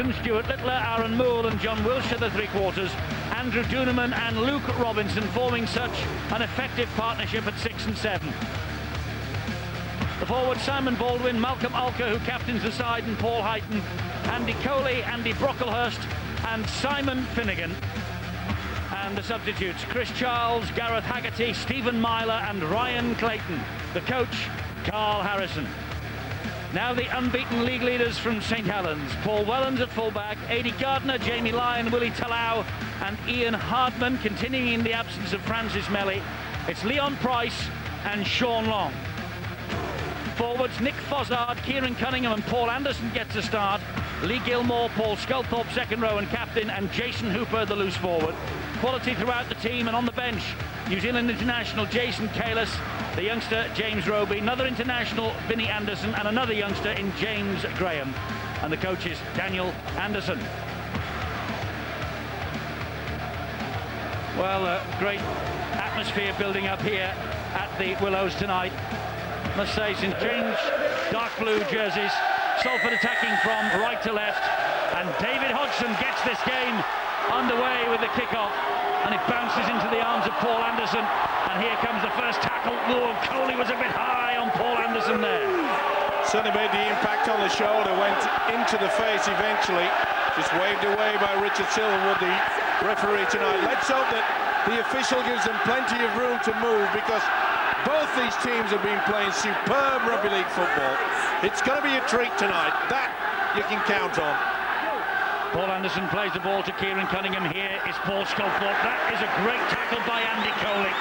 Captain, Stuart Littler, Aaron Moore and John Wilshire, the three-quarters. Andrew Duneman and Luke Robinson forming such an effective partnership at 6 and 7. The forwards, Simon Baldwin, Malcolm Alker, who captains the side, and Paul Heighton, Andy Coley, Andy Brocklehurst and Simon Finnegan. And the substitutes, Chris Charles, Gareth Haggerty, Stephen Myler and Ryan Clayton. The coach, Carl Harrison. Now the unbeaten league leaders from St Helens. Paul Wellens at fullback, Aidy Gardner, Jamie Lyon, Willie Talau and Ian Hardman, continuing in the absence of Francis Melly. It's Leon Price and Sean Long. Forwards, Nick Fozzard, Kieran Cunningham and Paul Anderson gets a start. Lee Gilmore, Paul Sculthorpe second row and captain, and Jason Hooper the loose forward. Quality throughout the team, and on the bench, New Zealand international Jason Kalis, the youngster James Roby, another international Vinnie Anderson and another youngster in James Graham. And the coach is Daniel Anderson. Well, great atmosphere building up here at the Willows tonight. Must say, since change dark blue jerseys, Salford attacking from right to left, and David Hodgson gets this game underway with the kick-off, and it bounces into the arms of Paul Anderson, and here comes the first tackle. Oh, Coley was a bit high on Paul Anderson there. Certainly made the impact on the shoulder, went into the face eventually, just waved away by Richard Silverwood, the referee tonight. Let's hope that the official gives them plenty of room to move, because both these teams have been playing superb rugby league football. It's going to be a treat tonight. That you can count on. Paul Anderson plays the ball to Kieran Cunningham. Here is Paul Sculthorpe. That is a great tackle by Andy Coley.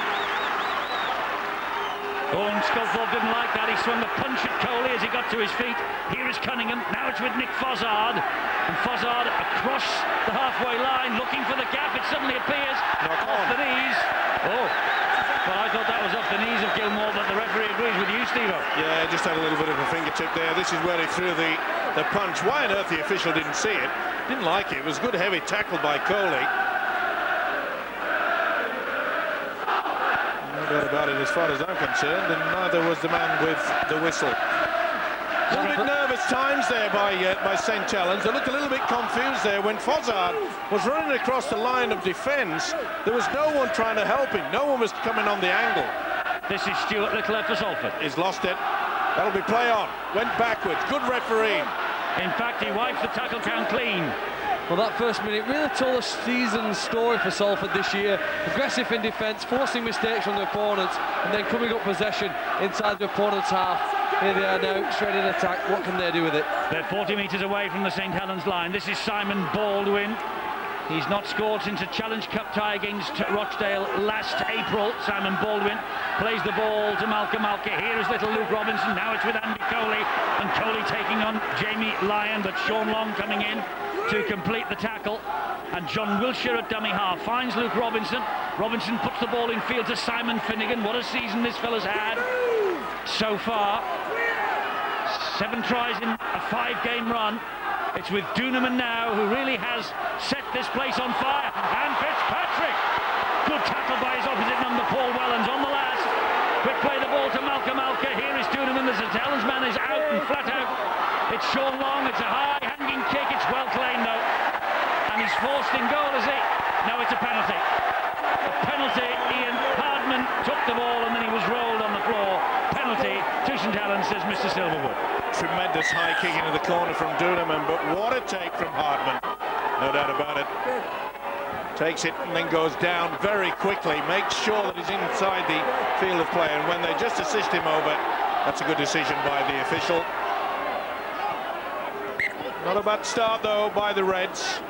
Oh, and Sculthorpe didn't like that. He swung a punch at Coley as he got to his feet. Here is Cunningham. Now it's with Nick Fozzard. And Fozzard across the halfway line, looking for the gap. It suddenly appears off the knees. Oh. Well, I thought that was off the knees of Gilmore, but the referee agrees with you, Steve-O. Yeah, just had a little bit of a fingertip there. This is where he threw the punch. Why on earth the official didn't see it? Didn't like it. It was a good heavy tackle by Coley. No doubt about it as far as I'm concerned, and neither was the man with the whistle. A little bit nervous times there by St Helens. They looked a little bit confused there when Fozzard was running across the line of defence. There was no one trying to help him. No one was coming on the angle. This is Stuart Littler for Salford. He's lost it. That'll be play on. Went backwards. Good refereeing. In fact, he wipes the tackle count clean. Well, that first minute really told a season story for Salford this year. Aggressive in defence, forcing mistakes from the opponents, and then coming up possession inside the opponent's half. Here they are now, straight in attack. What can they do with it? They're 40 metres away from the St Helens line. This is Simon Baldwin. He's not scored since a Challenge Cup tie against Rochdale last April. Simon Baldwin plays the ball to Malcolm Alker. Here is little Luke Robinson. Now it's with Andy Coley, and Coley taking on Jamie Lyon, but Sean Long coming in to complete the tackle. And John Wilshire at dummy half finds Luke Robinson. Robinson puts the ball in field to Simon Finnegan. What a season this fella's had so far. 7 tries in a 5-game run. It's with Duneman now, who really has set this place on fire. And Fitzpatrick! Good tackle by his opposite number, Paul Wellens, on the last. Quick play the ball to Malcolm Alker. Here is Duneman. The St Helens man is out and flat out. It's Sean Long. It's a high hanging kick. It's well claimed though. And he's forced in goal, is he? No, it's a penalty. A penalty. Ian Hardman took the ball and then he was rolled on the floor. Penalty to St Helens, says Mr Silverwood. Tremendous high kick into the corner from Duneman, but what a take from Hardman. No doubt about it. Takes it and then goes down very quickly, makes sure that he's inside the field of play, and when they just assist him over, that's a good decision by the official. Not a bad start though by the Reds.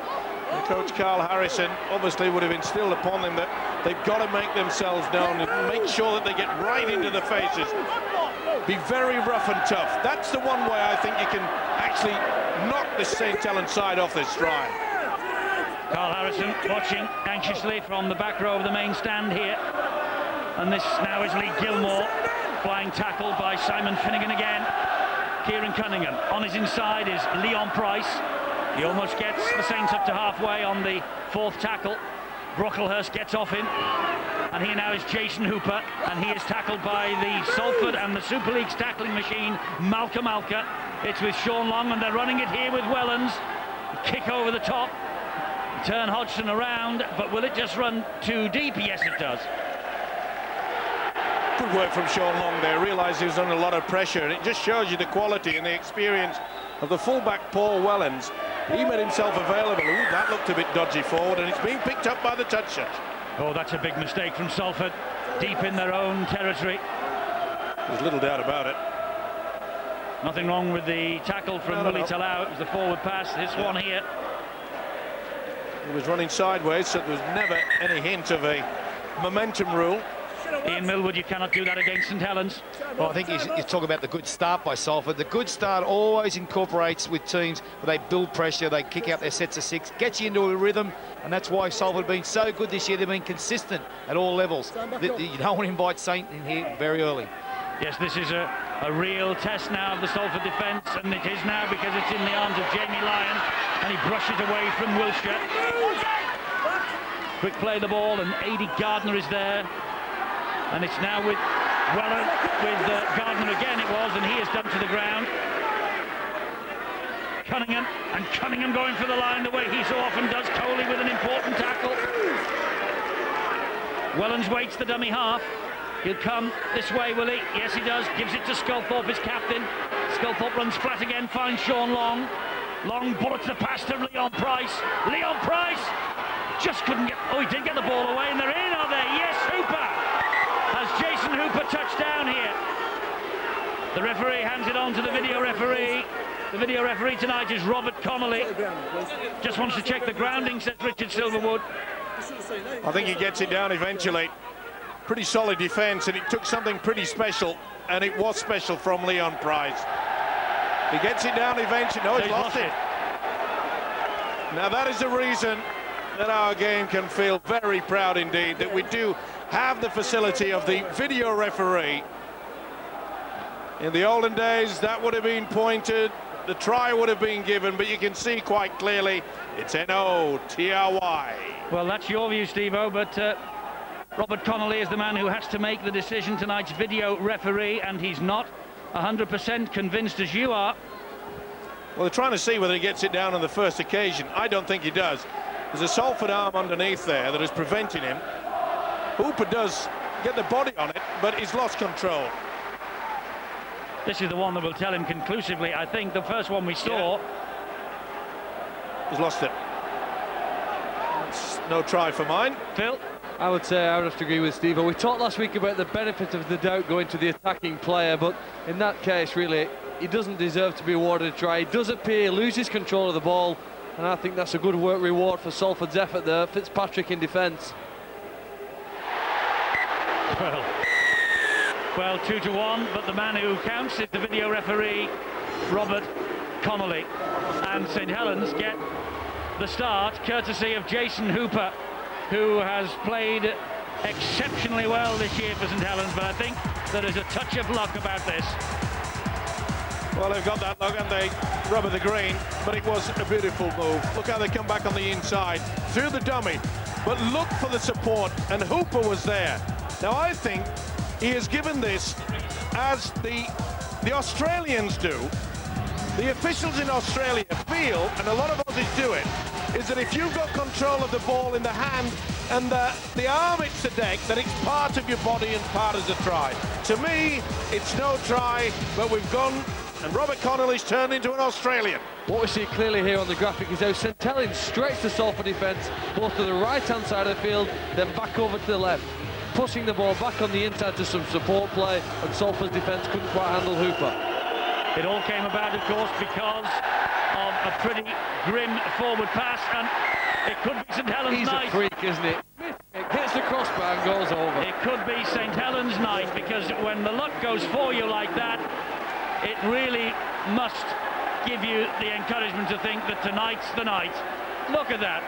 And Coach Carl Harrison obviously would have instilled upon them that they've got to make themselves known and make sure that they get right into the faces. Be very rough and tough. That's the one way I think you can actually knock the St Helens side off their stride. Carl Harrison watching anxiously from the back row of the main stand here. And this now is Lee Gilmore. Flying tackle by Simon Finnegan again. Kieran Cunningham. On his inside is Leon Price. He almost gets the Saints up to halfway on the 4th tackle. Brocklehurst gets off him. And here now is Jason Hooper, and he is tackled by the Salford and the Super League's tackling machine, Malcolm Alker. It's with Sean Long, and they're running it here with Wellens. Kick over the top. Turn Hodgson around, but will it just run too deep? Yes, it does. Good work from Sean Long there. Realised he was under a lot of pressure, and it just shows you the quality and the experience of the fullback Paul Wellens. He made himself available. Ooh, that looked a bit dodgy forward, and it's being picked up by the toucher. Oh, that's a big mistake from Salford, deep in their own territory. There's little doubt about it. Nothing wrong with the tackle from Willie Talau. It was the forward pass. This one here. He was running sideways, so there was never any hint of a momentum rule. Ian Millwood, you cannot do that against St Helens. Well, I think you talk about the good start by Salford. The good start always incorporates with teams where they build pressure, they kick out their sets of six, gets you into a rhythm, and that's why Salford have been so good this year. They've been consistent at all levels. You don't want to invite Saint in here very early. Yes, this is a real test now of the Salford defence, and it is now because it's in the arms of Jamie Lyon, and he brushes away from Wilshire. Quick play the ball, and A.D. Gardner is there. And it's now with Gardner again, it was, and he is done to the ground. Cunningham going for the line the way he so often does. Coley with an important tackle. Wellens waits the dummy half. He'll come this way, will he? Yes, he does. Gives it to Sculthorpe, his captain. Sculthorpe runs flat again, finds Sean Long. Long bullets the pass to Leon Price. Leon Price just couldn't get... Oh, he did get the ball away, and they're in, are they? Yes, Hooper! Has Jason Hooper touched down here? The referee hands it on to the video referee. The video referee tonight is Robert Connolly. Just wants to check the grounding, says Richard Silverwood. I think he gets it down eventually. Pretty solid defence, and it took something pretty special, and it was special from Leon Price. He gets it down eventually. No, he's lost it. Now that is the reason that our game can feel very proud indeed, that we do have the facility of the video referee. In the olden days, that would have been pointed, the try would have been given, but you can see quite clearly it's N-O-T-R-Y. Well, that's your view, Steve-O, but Robert Connolly is the man who has to make the decision, tonight's video referee, and he's not 100% convinced as you are. Well, they're trying to see whether he gets it down on the first occasion. I don't think he does. There's a Salford arm underneath there that is preventing him. Hooper does get the body on it, but he's lost control. This is the one that will tell him conclusively, I think. The first one we saw. He's lost it. It's no try for mine. Phil? I would say I would have to agree with Steve. We talked last week about the benefit of the doubt going to the attacking player, but in that case, really, he doesn't deserve to be awarded a try. He does appear, he loses control of the ball, and I think that's a good work reward for Salford's effort there. Fitzpatrick in defence. Well, 2-1, but the man who counts is the video referee, Robert Connolly. And St Helens get the start, courtesy of Jason Hooper, who has played exceptionally well this year for St Helens, but I think there is a touch of luck about this. Well, they've got that luck, and they rubber the green, but it was a beautiful move. Look how they come back on the inside, through the dummy, but look for the support, and Hooper was there. Now, I think he has given this, as the Australians do, the officials in Australia feel, and a lot of Aussies do it, is that if you've got control of the ball in the hand and the arm hits the deck, then it's part of your body and part as a try. To me, it's no try, but we've gone, and Robert Connolly's turned into an Australian. What we see clearly here on the graphic is how St Helens stretch the Salford defence both to the right-hand side of the field, then back over to the left, pushing the ball back on the inside to some support play, and Salford's defence couldn't quite handle Hooper. It all came about, of course, because of a pretty grim forward pass, and it could be St Helens' night. He's a freak, isn't it? It hits the crossbar and goes over. It could be St Helens' night, because when the luck goes for you like that, it really must give you the encouragement to think that tonight's the night. Look at that.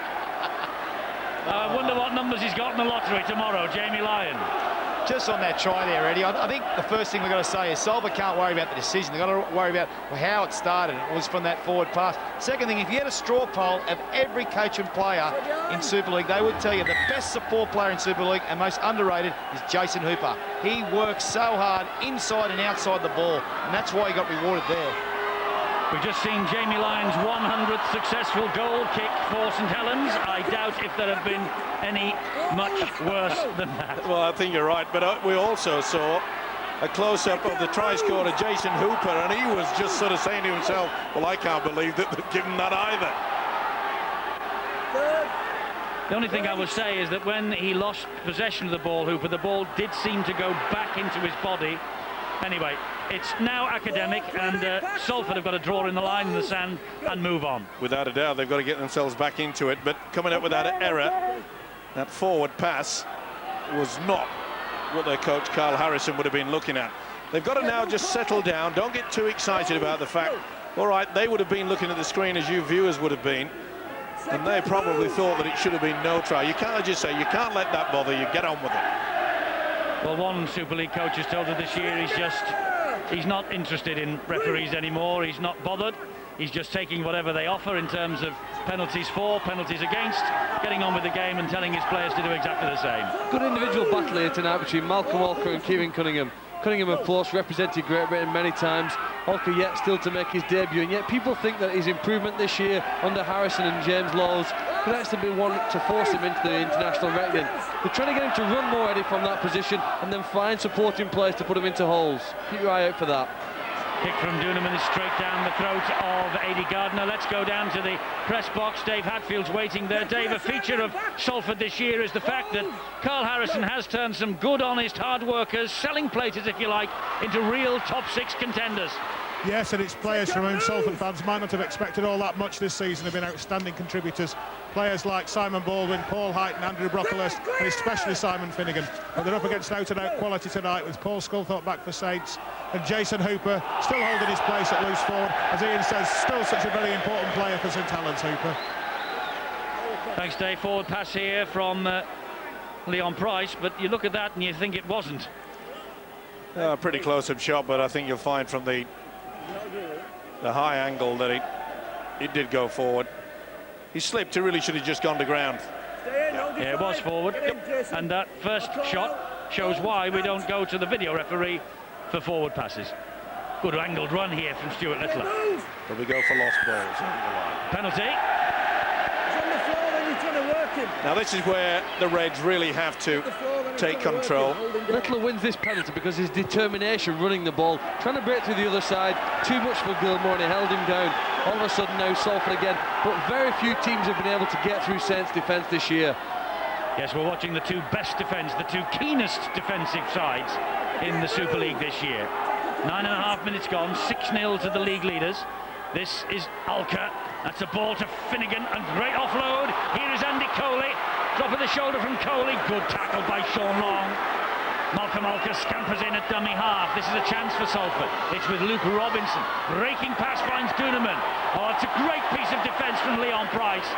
I wonder what numbers he's got in the lottery tomorrow, Jamie Lyon. Just on that try there, Eddie, I think the first thing we've got to say is Salford can't worry about the decision. They've got to worry about how it started. It was from that forward pass. Second thing, if you had a straw poll of every coach and player in Super League, they would tell you the best support player in Super League and most underrated is Jason Hooper. He works so hard inside and outside the ball, and that's why he got rewarded there. We've just seen Jamie Lyon's 100th successful goal kick for St Helens. I doubt if there have been any much worse than that. Well, I think you're right, but we also saw a close-up of the try scorer, Jason Hooper, and he was just sort of saying to himself, well, I can't believe that they've given that either. The only thing I would say is that when he lost possession of the ball, Hooper, the ball did seem to go back into his body. Anyway, it's now academic, and Salford have got to draw in the line in the sand and move on. Without a doubt, they've got to get themselves back into it, but coming up with that error, that forward pass, was not what their coach Carl Harrison would have been looking at. They've got to now just settle down. Don't get too excited about the fact, all right, they would have been looking at the screen as you viewers would have been, and they probably thought that it should have been no try. You can't just say, you can't let that bother you, get on with it. Well, one Super League coach has told us this year he's not interested in referees anymore. He's not bothered. He's just taking whatever they offer in terms of penalties for, penalties against, getting on with the game and telling his players to do exactly the same. Good individual battle here tonight between Malcolm Walker and Kieran Cunningham. Cunningham, of course, represented Great Britain many times. Walker yet still to make his debut, and yet people think that his improvement this year under Harrison and James Laws could actually be one to force him into the international reckoning. They're trying to get him to run more, Eddie, from that position and then find supporting players to put him into holes. Keep your eye out for that. Kick from Duneman is straight down the throat of Aidy Gardner. Let's go down to the press box. Dave Hatfield's waiting there. Dave, a feature of Salford this year is the fact that Carl Harrison has turned some good, honest, hard workers, selling platers, if you like, into real top six contenders. Yes, and it's players from whom Salford fans might not have expected all that much this season have been outstanding contributors. Players like Simon Baldwin, Paul Heighton, Andrew Brocklehurst, and especially Simon Finnegan. But they're up against out-and-out quality tonight with Paul Sculthorpe back for Saints and Jason Hooper still holding his place at loose forward. As Ian says, still such a very important player for St Helens, Hooper. Thanks, Dave. Forward pass here from Leon Price, but you look at that and you think it wasn't. Pretty close-up shot, but I think you'll find from the high angle that it did go forward. He slipped. He really should have just gone to ground. Yeah, it was forward. Yep. And that first shot shows why we don't go to the video referee for forward passes. Good angled run here from Stuart Littler. But we go for lost balls. Penalty. Now this is where the Reds really have to take control. Littler wins this penalty because his determination running the ball, trying to break through the other side, too much for Gilmore, and he held him down. All of a sudden now Salford again, but very few teams have been able to get through Saints' defence this year. Yes, we're watching the two best defence, the two keenest defensive sides in the Super League this year. 9.5 minutes gone, 6-0 to the league leaders. This is Alka. That's a ball to Finnegan, and great offload. Here is Andy Coley. Drop of the shoulder from Coley. Good tackle by Sean Long. Malcolm Alka scampers in at dummy half. This is a chance for Salford. It's with Luke Robinson. Breaking pass finds Duneman. Oh, it's a great piece of defence from Leon Price.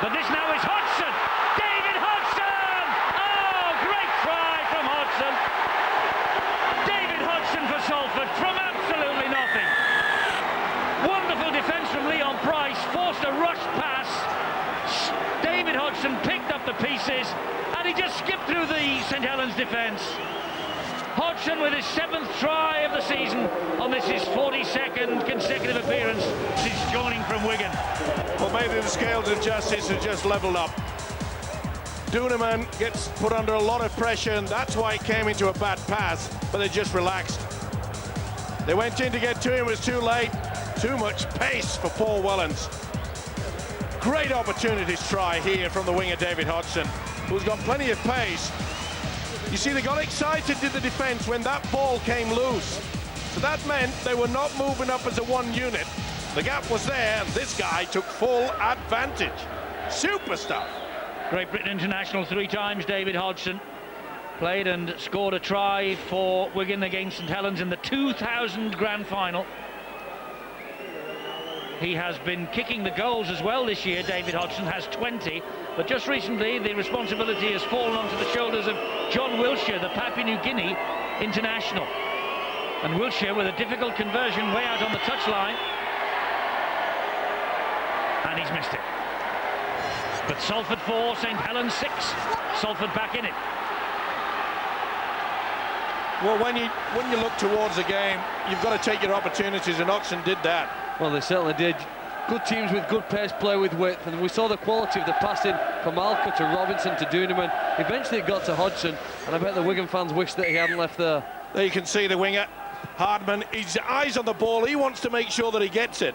But this now is Hodgson. David Hodgson! Oh, great try from Hodgson. David Hodgson for Salford from absolutely nothing. Wonderful defence from Leon Price, forced a rush pass. David Hodgson picked up the pieces and he just skipped through the St Helens defence. Hodgson with his 7th try of the season on this his 42nd consecutive appearance since joining from Wigan. Well, maybe the scales of justice have just levelled up. Duneman gets put under a lot of pressure, and that's why it came into a bad pass, but they just relaxed. They went in to get to him, it was too late. Too much pace for Paul Wellens. Great opportunity to try here from the winger David Hodgson, who's got plenty of pace. You see, they got excited to the defence when that ball came loose. So that meant they were not moving up as a one unit. The gap was there, and this guy took full advantage. Super stuff. Great Britain international 3 times, David Hodgson. Played and scored a try for Wigan against St Helens in the 2000 Grand Final. He has been kicking the goals as well this year. David Hodgson has 20, but just recently the responsibility has fallen onto the shoulders of John Wilshere, the Papua New Guinea international. And Wilshere with a difficult conversion way out on the touchline. And he's missed it. But Salford 4, St Helens 6. Salford back in it. Well, when you look towards the game, you've got to take your opportunities, and Hodgson did that. Well, they certainly did. Good teams with good pace play with width, and we saw the quality of the passing from Alka to Robinson to Duneman. Eventually it got to Hodgson, and I bet the Wigan fans wish that he hadn't left there. There you can see the winger, Hardman, his eyes on the ball. He wants to make sure that he gets it.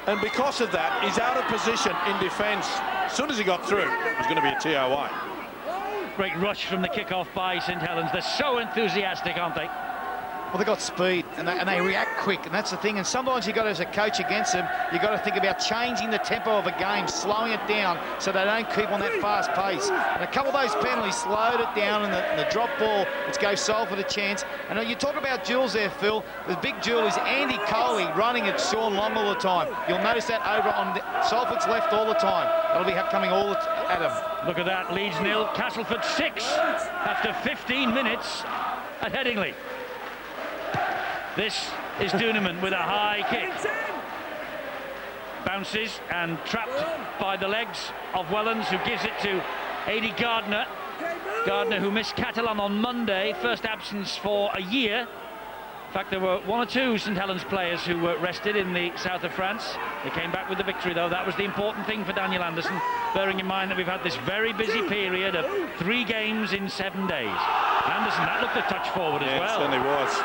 And because of that, he's out of position in defence. As soon as he got through, it was going to be a TOI. Great rush from the kick-off by St Helens. They're so enthusiastic, aren't they? Well, they've got speed, and they react quick, and that's the thing. And sometimes you've got, as a coach against them, you've got to think about changing the tempo of a game, slowing it down so they don't keep on that fast pace. And a couple of those penalties slowed it down, and the drop ball, which gave Salford a chance. And you talk about duels there, Phil. The big duel is Andy Coley running at Sean Long all the time. You'll notice that over on Salford's left all the time. That'll be coming all at him. Look at that, Leeds 0, Castleford 6 after 15 minutes at Headingley. This is Duneman with a high kick. Bounces and trapped by the legs of Wellens, who gives it to Adi Gardner. Gardner, who missed Catalan on Monday, first absence for a year. In fact, there were one or two St Helens players who were rested in the south of France. They came back with the victory, though. That was the important thing for Daniel Anderson, bearing in mind that we've had this very busy period of 3 games in 7 days. Anderson, that looked a touch forward as well. It certainly was.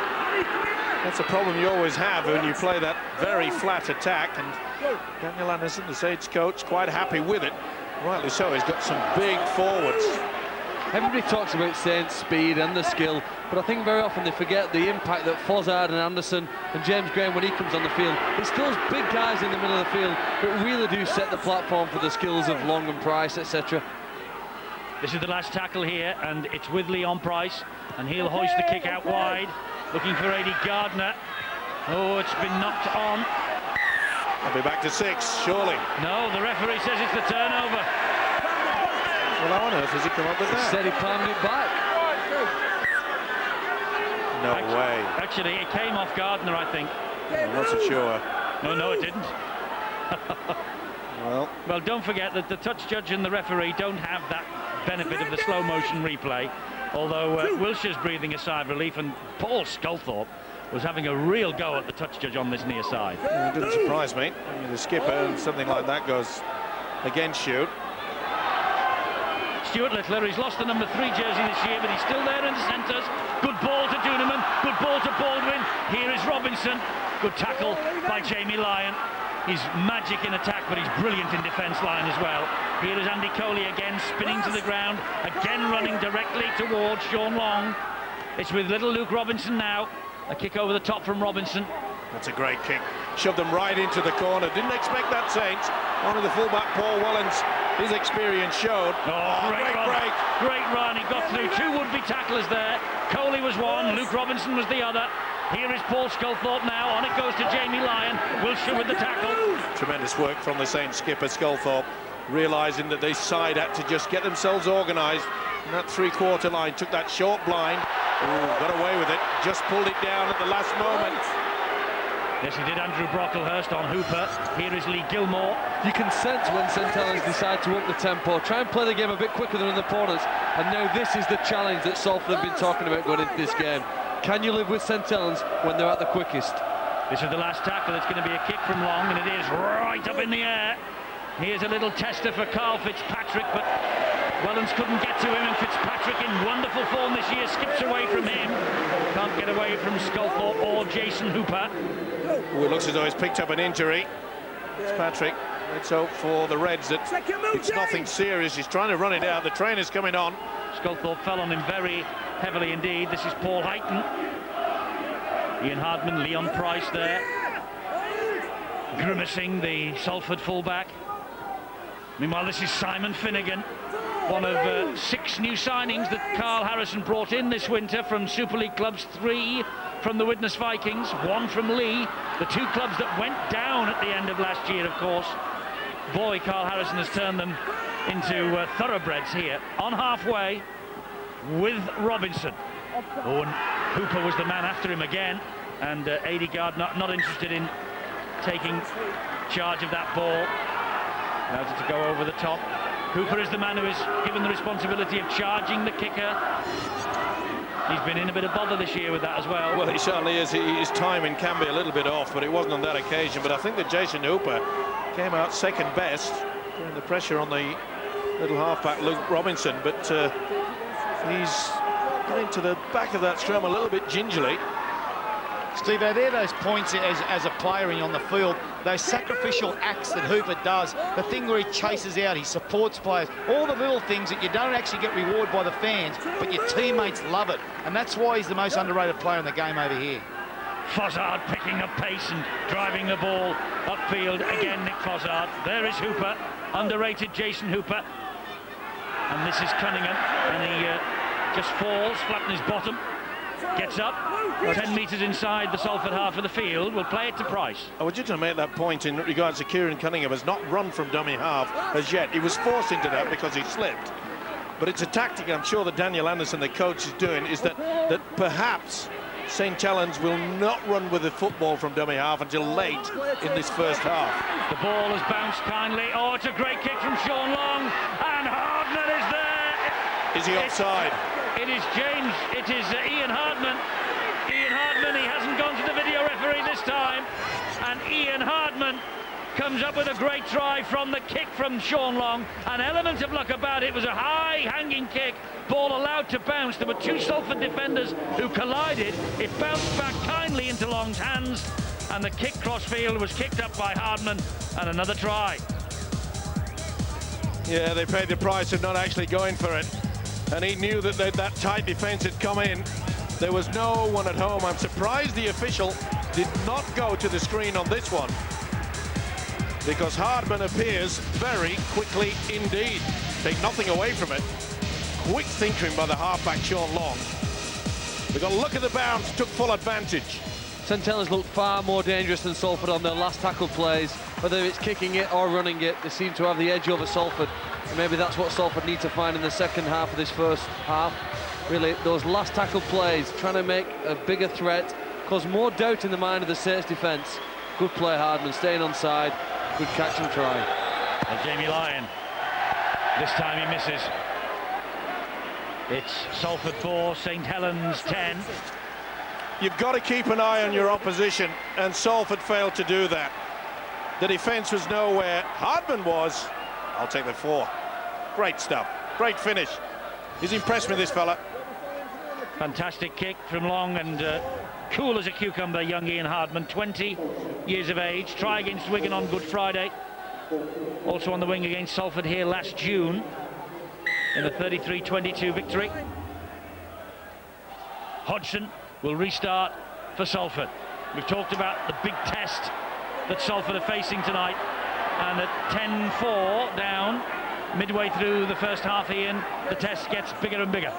That's a problem you always have when you play that very flat attack, and Daniel Anderson, the Saints coach, quite happy with it. Rightly so, he's got some big forwards. Everybody talks about Saints' speed and the skill, but I think very often they forget the impact that Fozzard and Anderson and James Graham, when he comes on the field, it's those big guys in the middle of the field that really do set the platform for the skills of Long and Price, etc. This is the last tackle here, and it's with Leon Price, and he'll hoist the kick out wide, looking for Adi Gardner. Oh, it's been knocked on. I'll be back to 6, surely. No, the referee says it's the turnover. Well, how on earth has he come up with that? He said he palmed it back. No way. Actually, it came off Gardner, I think. I'm not so sure. No, it didn't. Well, don't forget that the touch judge and the referee don't have that benefit of the slow motion replay, although Wilshire's breathing a sigh of relief, and Paul Sculthorpe was having a real go at the touch judge on this near side. It didn't surprise me. I mean, the skipper and something like that goes against shoot. Stuart Littler, he's lost the number 3 jersey this year, but he's still there in the centres. Good ball to Duneman, good ball to Baldwin. Here is Robinson. Good tackle by Jamie Lyon. He's magic in attack, but he's brilliant in defence line as well. Here is Andy Coley again, spinning to the ground, again running directly towards Sean Long. It's with little Luke Robinson now. A kick over the top from Robinson. That's a great kick. Shoved them right into the corner. Didn't expect that, Saints. One of the fullback, Paul Wellens, his experience showed. Great run. Break. Great run. He got through 2 would-be tacklers there. Coley was one, Luke Robinson was the other. Here is Paul Sculthorpe now. On it goes to Jamie Lyon. Wilshire with the tackle. Tremendous work from the Saints skipper, Sculthorpe, realising that this side had to just get themselves organised. And that 3-quarter line took that short blind. Ooh, got away with it. Just pulled it down at the last moment. Yes, he did. Andrew Brocklehurst on Hooper. Here is Lee Gilmore. You can sense when St Helens decide to up the tempo, try and play the game a bit quicker than the opponents. And now this is the challenge that Salford have been talking about going into this game. Can you live with St Helens when they're at the quickest? This is the last tackle. It's going to be a kick from Long, and it is right up in the air. Here's a little tester for Carl Fitzpatrick, but Wellens couldn't get to him, and Fitzpatrick, in wonderful form this year, skips away from him. Can't get away from Sculthorpe or Jason Hooper. Ooh, it looks as though he's picked up an injury. Fitzpatrick, let's hope for the Reds that it's nothing serious. He's trying to run it out. The trainer's coming on. Sculthorpe fell on him very heavily indeed. This is Paul Heighton. Ian Hardman, Leon Price there. Grimacing, the Salford fullback. Meanwhile, this is Simon Finnegan, one of 6 new signings that Carl Harrison brought in this winter from Super League clubs. 3 from the Widnes Vikings, 1 from Lee, the 2 clubs that went down at the end of last year, of course. Boy, Carl Harrison has turned them into thoroughbreds here. On halfway with Robinson. Oh, and Hooper was the man after him again, and Adi Gardner not interested in taking charge of that ball. Allows it to go over the top. Hooper is the man who is given the responsibility of charging the kicker. He's been in a bit of bother this year with that as well. Well, he certainly is. His timing can be a little bit off, but it wasn't on that occasion. But I think that Jason Hooper came out second best, putting the pressure on the little halfback Luke Robinson, but he's getting to the back of that scrum a little bit gingerly. Steve, they're those points as a player on the field, those sacrificial acts that Hooper does, the thing where he chases out, he supports players, all the little things that you don't actually get rewarded by the fans, but your teammates love it. And that's why he's the most underrated player in the game over here. Fossard picking up pace and driving the ball upfield. Again, Nick Fossard. There is Hooper, underrated Jason Hooper. And this is Cunningham, and he just falls, flat on his bottom. Gets up, 10 metres inside the Salford half of the field. We'll play it to Price. I was just going to make that point in regards to Kieran Cunningham has not run from dummy half as yet. He was forced into that because he slipped. But it's a tactic I'm sure that Daniel Anderson, the coach, is doing, is that perhaps St Helens will not run with the football from dummy half until late in this first half. The ball has bounced kindly. Oh, it's a great kick from Sean Long, and Hardman is there. Is he offside? It is James, it is Ian Hardman. Ian Hardman, he hasn't gone to the video referee this time. And Ian Hardman comes up with a great try from the kick from Sean Long. An element of luck about it. It was a high-hanging kick. Ball allowed to bounce. There were two Salford defenders who collided. It bounced back kindly into Long's hands. And the kick crossfield was kicked up by Hardman. And another try. Yeah, they paid the price of not actually going for it. And he knew that that tight defence had come in. There was no one at home. I'm surprised the official did not go to the screen on this one, because Hardman appears very quickly indeed. Take nothing away from it. Quick thinking by the halfback Sean Long. They got a look at the bounce, took full advantage. St Helens looked far more dangerous than Salford on their last tackle plays. Whether it's kicking it or running it, they seem to have the edge over Salford. And maybe that's what Salford need to find in the second half of this first half. Really, those last tackle plays, trying to make a bigger threat, cause more doubt in the mind of the Saints defence. Good play, Hardman, staying on side. Good catch and try. And Jamie Lyon, this time he misses. It's Salford 4, St Helens 10. You've got to keep an eye on your opposition, and Salford failed to do that. The defence was nowhere. Hardman was. I'll take the 4. Great stuff. Great finish. He's impressed me, this fella. Fantastic kick from Long, and cool as a cucumber, young Ian Hardman, 20 years of age. Try against Wigan on Good Friday. Also on the wing against Salford here last June in a 33-22 victory. Hodgson will restart for Salford. We've talked about the big test that Salford are facing tonight, and at 10-4 down midway through the first half, Ian, the test gets bigger and bigger.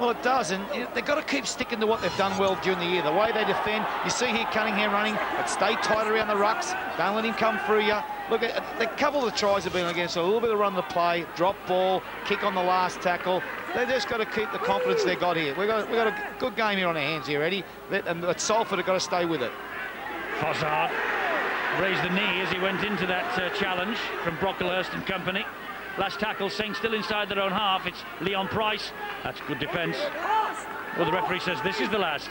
Well, it does, and they've got to keep sticking to what they've done well during the year. The way they defend, you see here Cunningham running, but stay tight around the rucks, don't let him come through you. Look, a couple of the tries have been against a little bit of run the play, drop ball, kick on the last tackle. They've just got to keep the confidence they've got here. We've got a good game here on our hands here, Eddie, and Salford have got to stay with it. Fossard raised the knee as he went into that challenge from Brocklehurst and company. Last tackle, Saints still inside their own half. It's Leon Price. That's good defence. Well, the referee says this is the last.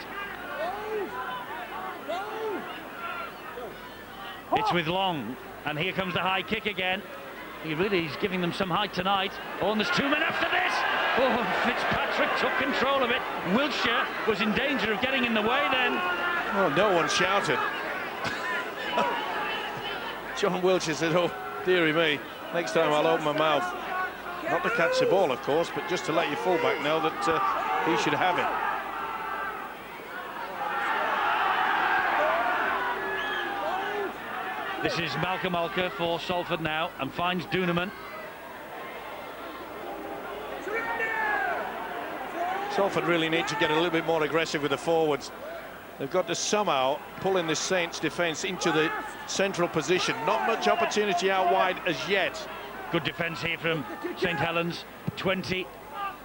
It's with Long, and here comes the high kick again. He's giving them some height tonight. Oh, and there's 2 men after this. Oh, Fitzpatrick took control of it. Wiltshire was in danger of getting in the way then. Well, no one shouted. John Wiltshire said, oh, dearie me, next time I'll open my mouth. Not to catch the ball, of course, but just to let your fullback know that he should have it. This is Malcolm Ulker for Salford now, and finds Duneman. Salford really need to get a little bit more aggressive with the forwards. They've got to somehow pull in the Saints defence into the central position. Not much opportunity out wide as yet. Good defence here from St Helens. 20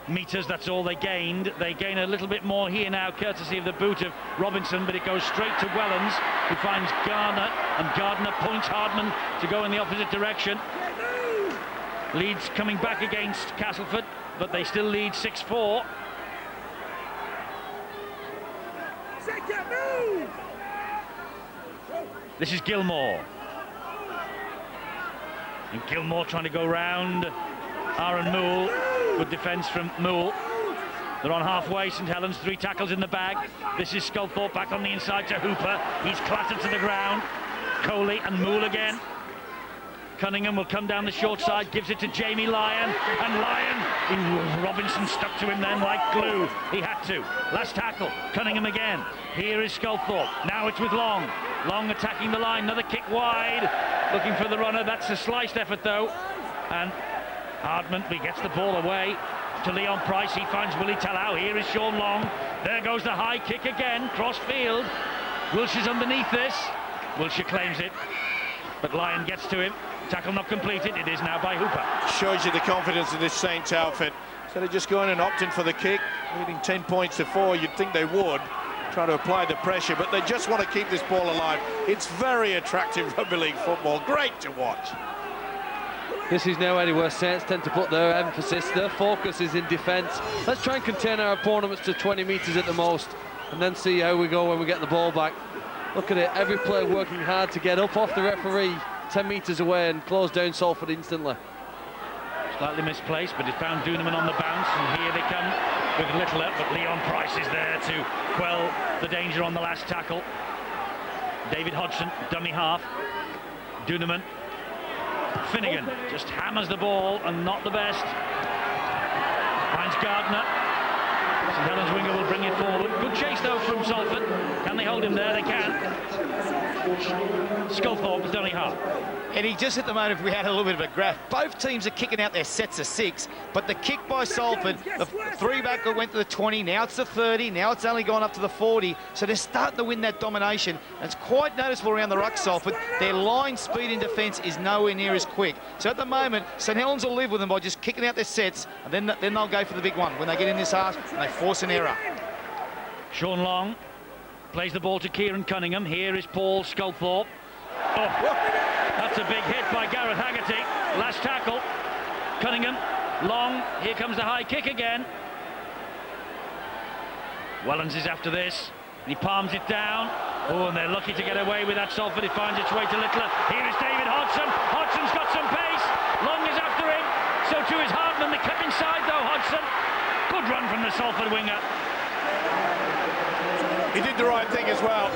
metres, that's all they gained. They gain a little bit more here now, courtesy of the boot of Robinson, but it goes straight to Wellens, who finds Gardner, and Gardner points Hardman to go in the opposite direction. Leeds coming back against Castleford, but they still lead 6-4. This is Gilmore. And Gilmore trying to go round Aaron Moole. Good defence from Moole. They're on halfway, St Helens, 3 tackles in the bag. This is Sculthorpe back on the inside to Hooper. He's clattered to the ground. Coley and Moole again. Cunningham will come down the short side, gives it to Jamie Lyon, and Lyon, Robinson stuck to him then like glue. He had to. Last tackle, Cunningham again. Here is Sculthorpe. Now it's with Long. Long attacking the line, another kick wide. Looking for the runner, that's a sliced effort though. And Hardman gets the ball away to Leon Price. He finds Willie Talau. Here is Sean Long. There goes the high kick again, cross field. Wilshire's underneath this. Wilshire claims it, but Lyon gets to him. Tackle not completed. It is now by Hooper. Shows you the confidence of this Saints outfit. Instead of just going and opting for the kick, leading 10 points to 4, you'd think they would try to apply the pressure, but they just want to keep this ball alive. It's very attractive rugby league football. Great to watch. This is now, Eddie, where Saints tend to put their emphasis, their focus is in defence. Let's try and contain our opponents to 20 metres at the most, and then see how we go when we get the ball back. Look at it, every player working hard to get up off the referee, 10 metres away and close down Salford instantly. Slightly misplaced, but it's found Duneman on the bounce, and here they come with Littler, but Leon Price is there to quell the danger on the last tackle. David Hodgson, dummy half. Duneman. Finnegan just hammers the ball, and not the best. Finds Gardner. St Helens winger will bring it forward. Good chase though from Salford. Can they hold him there? They can. Sculthorpe is dummy half. Eddie, just at the moment, if we had a little bit of a graph, both teams are kicking out their sets of 6, but the kick by Salford, the 3-back went to the 20, now it's the 30, now it's only gone up to the 40, so they're starting to win that domination, and it's quite noticeable around the ruck, Salford. Their line speed in defence is nowhere near as quick. So at the moment, St Helens will live with them by just kicking out their sets, and then they'll go for the big one when they get in this half and they force an error. Sean Long plays the ball to Kieran Cunningham. Here is Paul Sculthorpe. Oh, that's a big hit by Gareth Haggerty. Last tackle. Cunningham, Long. Here comes the high kick again. Wellens is after this. He palms it down. Oh, and they're lucky to get away with that. Salford. It finds its way to Littler. Here is David Hodgson. Hodgson's got some pace. Long is after him. So too is Hardman. They cut inside though, Hodgson. Good run from the Salford winger. He did the right thing as well.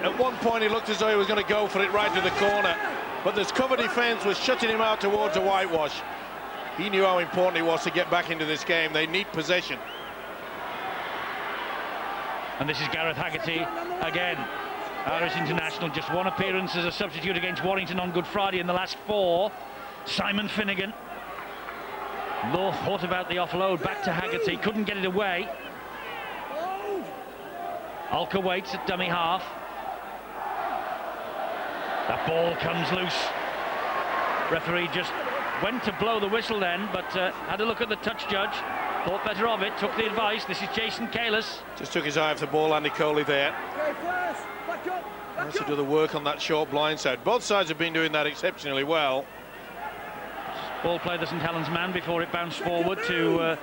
At one point he looked as though he was going to go for it right to the corner, but this cover defence was shutting him out towards a whitewash. He knew how important it was to get back into this game. They need possession. And this is Gareth Haggerty again. Irish international, just one appearance as a substitute against Warrington on Good Friday in the last 4. Simon Finnegan. Law thought about the offload back to Haggerty, couldn't get it away. Alka waits at dummy half. That ball comes loose. Referee just went to blow the whistle then, but had a look at the touch judge, thought better of it, took the advice. This is Jason Kalis. Just took his eye off the ball, Andy Coley there. Wants to do the work on that short blindside. Both sides have been doing that exceptionally well. Ball played the St Helens man before it bounced forward to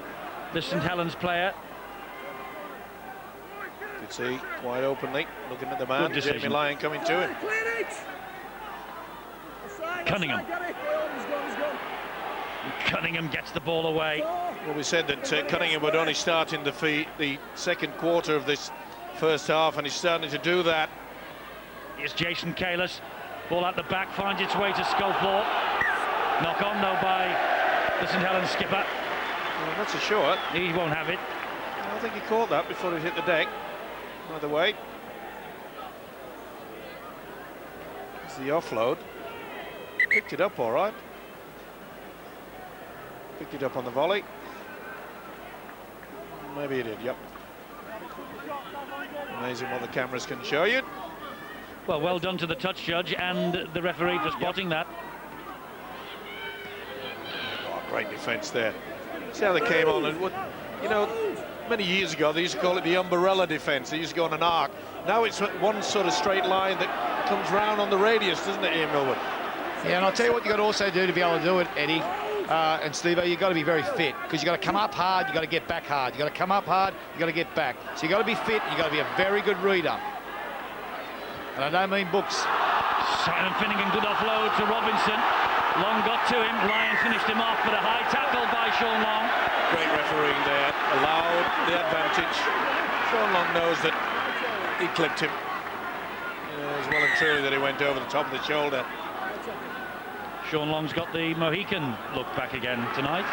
the St Helens player. You could see quite openly, looking at the man, Jamie Lyon coming to him. Cunningham. Cunningham gets the ball away. Well, we said that Cunningham would only start in the second quarter of this first half, and he's starting to do that. Here's Jason Kalis. Ball at the back, finds its way to Sculthorpe. Knock on though by the St Helens skipper. Well, that's a short. He won't have it. I think he caught that before it hit the deck. Either way. It's the offload. Picked it up all right. Picked it up on the volley. Maybe he did, yep. Amazing what the cameras can show you. Well done to the touch judge and the referee for spotting that. Oh, great defence there. See how they came on, and you know, many years ago they used to call it the umbrella defence. They used to go on an arc. Now it's one sort of straight line that comes round on the radius, doesn't it, Ian Millwood? Yeah, and I'll tell you what you've got to also do to be able to do it, Eddie. and Steve, you've got to be very fit, because you've got to come up hard, you've got to get back hard. You've got to come up hard, you've got to get back. So you've got to be fit, you've got to be a very good reader. And I don't mean books. Simon Finnegan, good offload to Robinson. Long got to him, Lyon finished him off, but a high tackle by Sean Long. Great refereeing there, allowed the advantage. Sean Long knows that he clipped him. As well and truly that he went over the top of the shoulder. Sean Long's got the Mohican look back again tonight.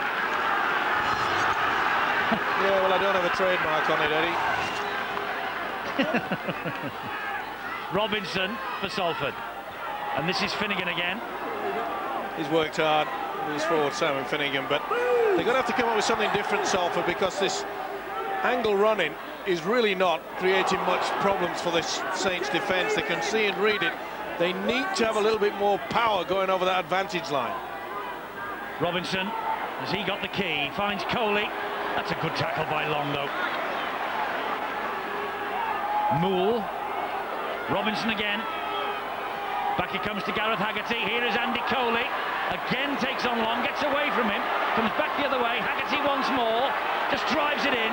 Yeah, well, I don't have a trademark on it, Eddie. Robinson for Salford. And this is Finnegan again. He's worked hard, he's forward Simon Finnegan, but they're going to have to come up with something different, Salford, because this angle running is really not creating much problems for this Saints defence. They can see and read it. They need to have a little bit more power going over that advantage line. Robinson, has he got the key? Finds Coley. That's a good tackle by Long, though. Moole. Robinson again. Back he comes to Gareth Haggerty. Here is Andy Coley. Again takes on Long, gets away from him. Comes back the other way. Haggerty once more. Just drives it in.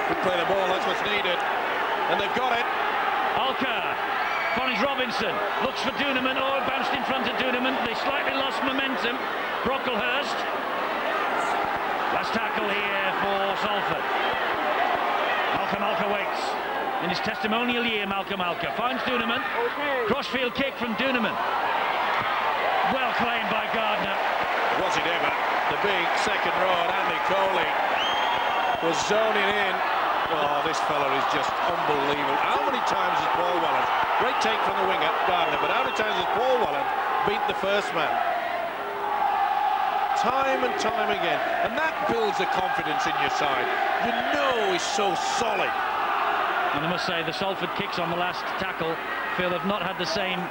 Good play the ball, that's what's needed. And they've got it. Alker finds Robinson. Looks for Duneman. Oh, it bounced in front of Duneman. They slightly lost momentum. Brocklehurst. Last tackle here for Salford. Malcolm Alker waits. In his testimonial year, Malcolm Alker finds Duneman. Crossfield kick from Duneman. Well claimed by Gardner. Was it ever? The big second row, Andy Coley was zoning in. Oh, this fella is just unbelievable. How many times has Paul Welland, great take from the winger, Gardner, but how many times has Paul Welland beat the first man? Time and time again. And that builds the confidence in your side. You know he's so solid. And I must say, the Salford kicks on the last tackle, Phil, have not had the same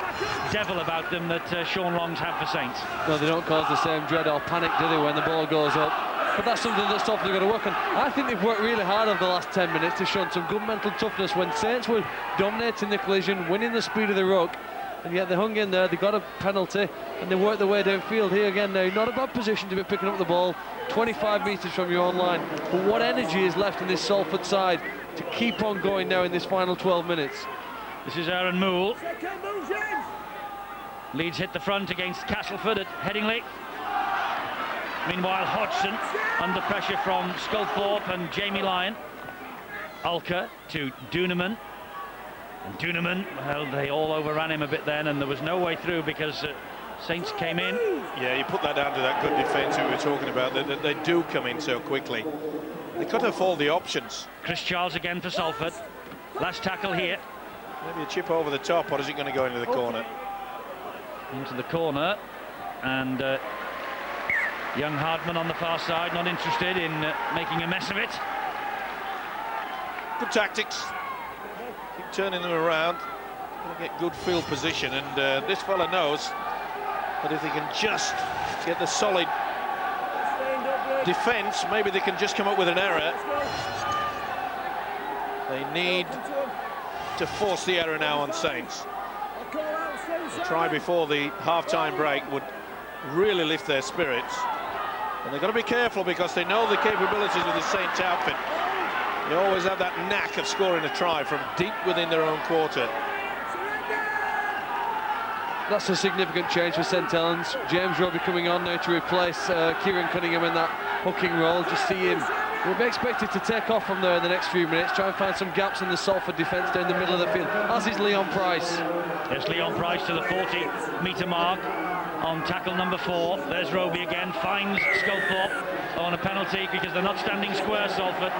devil about them that Sean Long's had for Saints. No, they don't cause the same dread or panic, do they, when the ball goes up? But that's something that Salford are going to work on. I think they've worked really hard over the last 10 minutes to show some good mental toughness when Saints were dominating the collision, winning the speed of the ruck, and yet they hung in there, they got a penalty, and they worked their way downfield. Here again now, not a bad position to be picking up the ball, 25 metres from your own line. But what energy is left in this Salford side to keep on going now in this final 12 minutes. This is Aaron Moole. Leeds hit the front against Castleford at Headingley. Meanwhile, Hodgson under pressure from Sculthorpe and Jamie Lyon. Alker to Duneman. And Duneman, well, they all overran him a bit then, and there was no way through because Saints came in. Yeah, you put that down to that good defence we were talking about, that they do come in so quickly. They could have all the options. Chris Charles again for Salford. Last tackle here. Maybe a chip over the top, or is it going to go into the corner? Into the corner, and young Hardman on the far side, not interested in making a mess of it. Good tactics. Keep turning them around. Get good field position, and this fella knows that if they can just get the solid defence, maybe they can just come up with an error. They need to force the error now on Saints. A try before the half-time break would really lift their spirits. And they've got to be careful because they know the capabilities of the Saints outfit. They always have that knack of scoring a try from deep within their own quarter. That's a significant change for St Helens. James Roby coming on now to replace Kieran Cunningham in that hooking role. Just see him. We'll be expected to take off from there in the next few minutes, try and find some gaps in the Salford defence down the middle of the field, as is Leon Price. Yes, Leon Price to the 40-metre mark on tackle number 4. There's Roby again, finds Sculthorpe on a penalty because they're not standing square, Salford.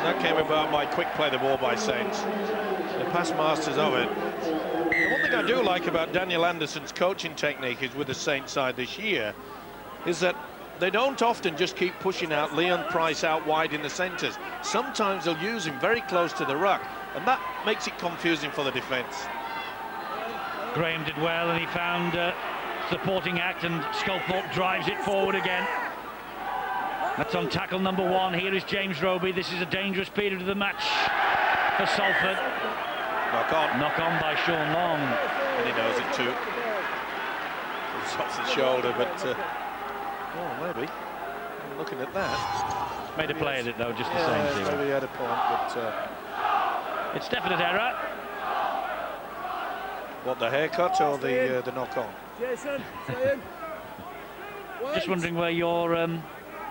That came about by quick play the ball by Saints. The pass masters of it. The one thing I do like about Daniel Anderson's coaching technique is with the Saints side this year is that they don't often just keep pushing out Leon Price out wide in the centres. Sometimes they'll use him very close to the ruck, and that makes it confusing for the defence. Graham did well, and he found supporting act, and Sculthorpe drives it forward again. That's on tackle number 1. Here is James Roby. This is a dangerous period of the match for Salford. Knock on. Knock on by Sean Long. And he knows it too. It's off the shoulder, but Oh, maybe. I'm looking at that. Made a play at it though, just the same. Maybe he had a point, but it's definite error. what, the haircut or the knock-on? Jason, stay in. Just wondering where your oh,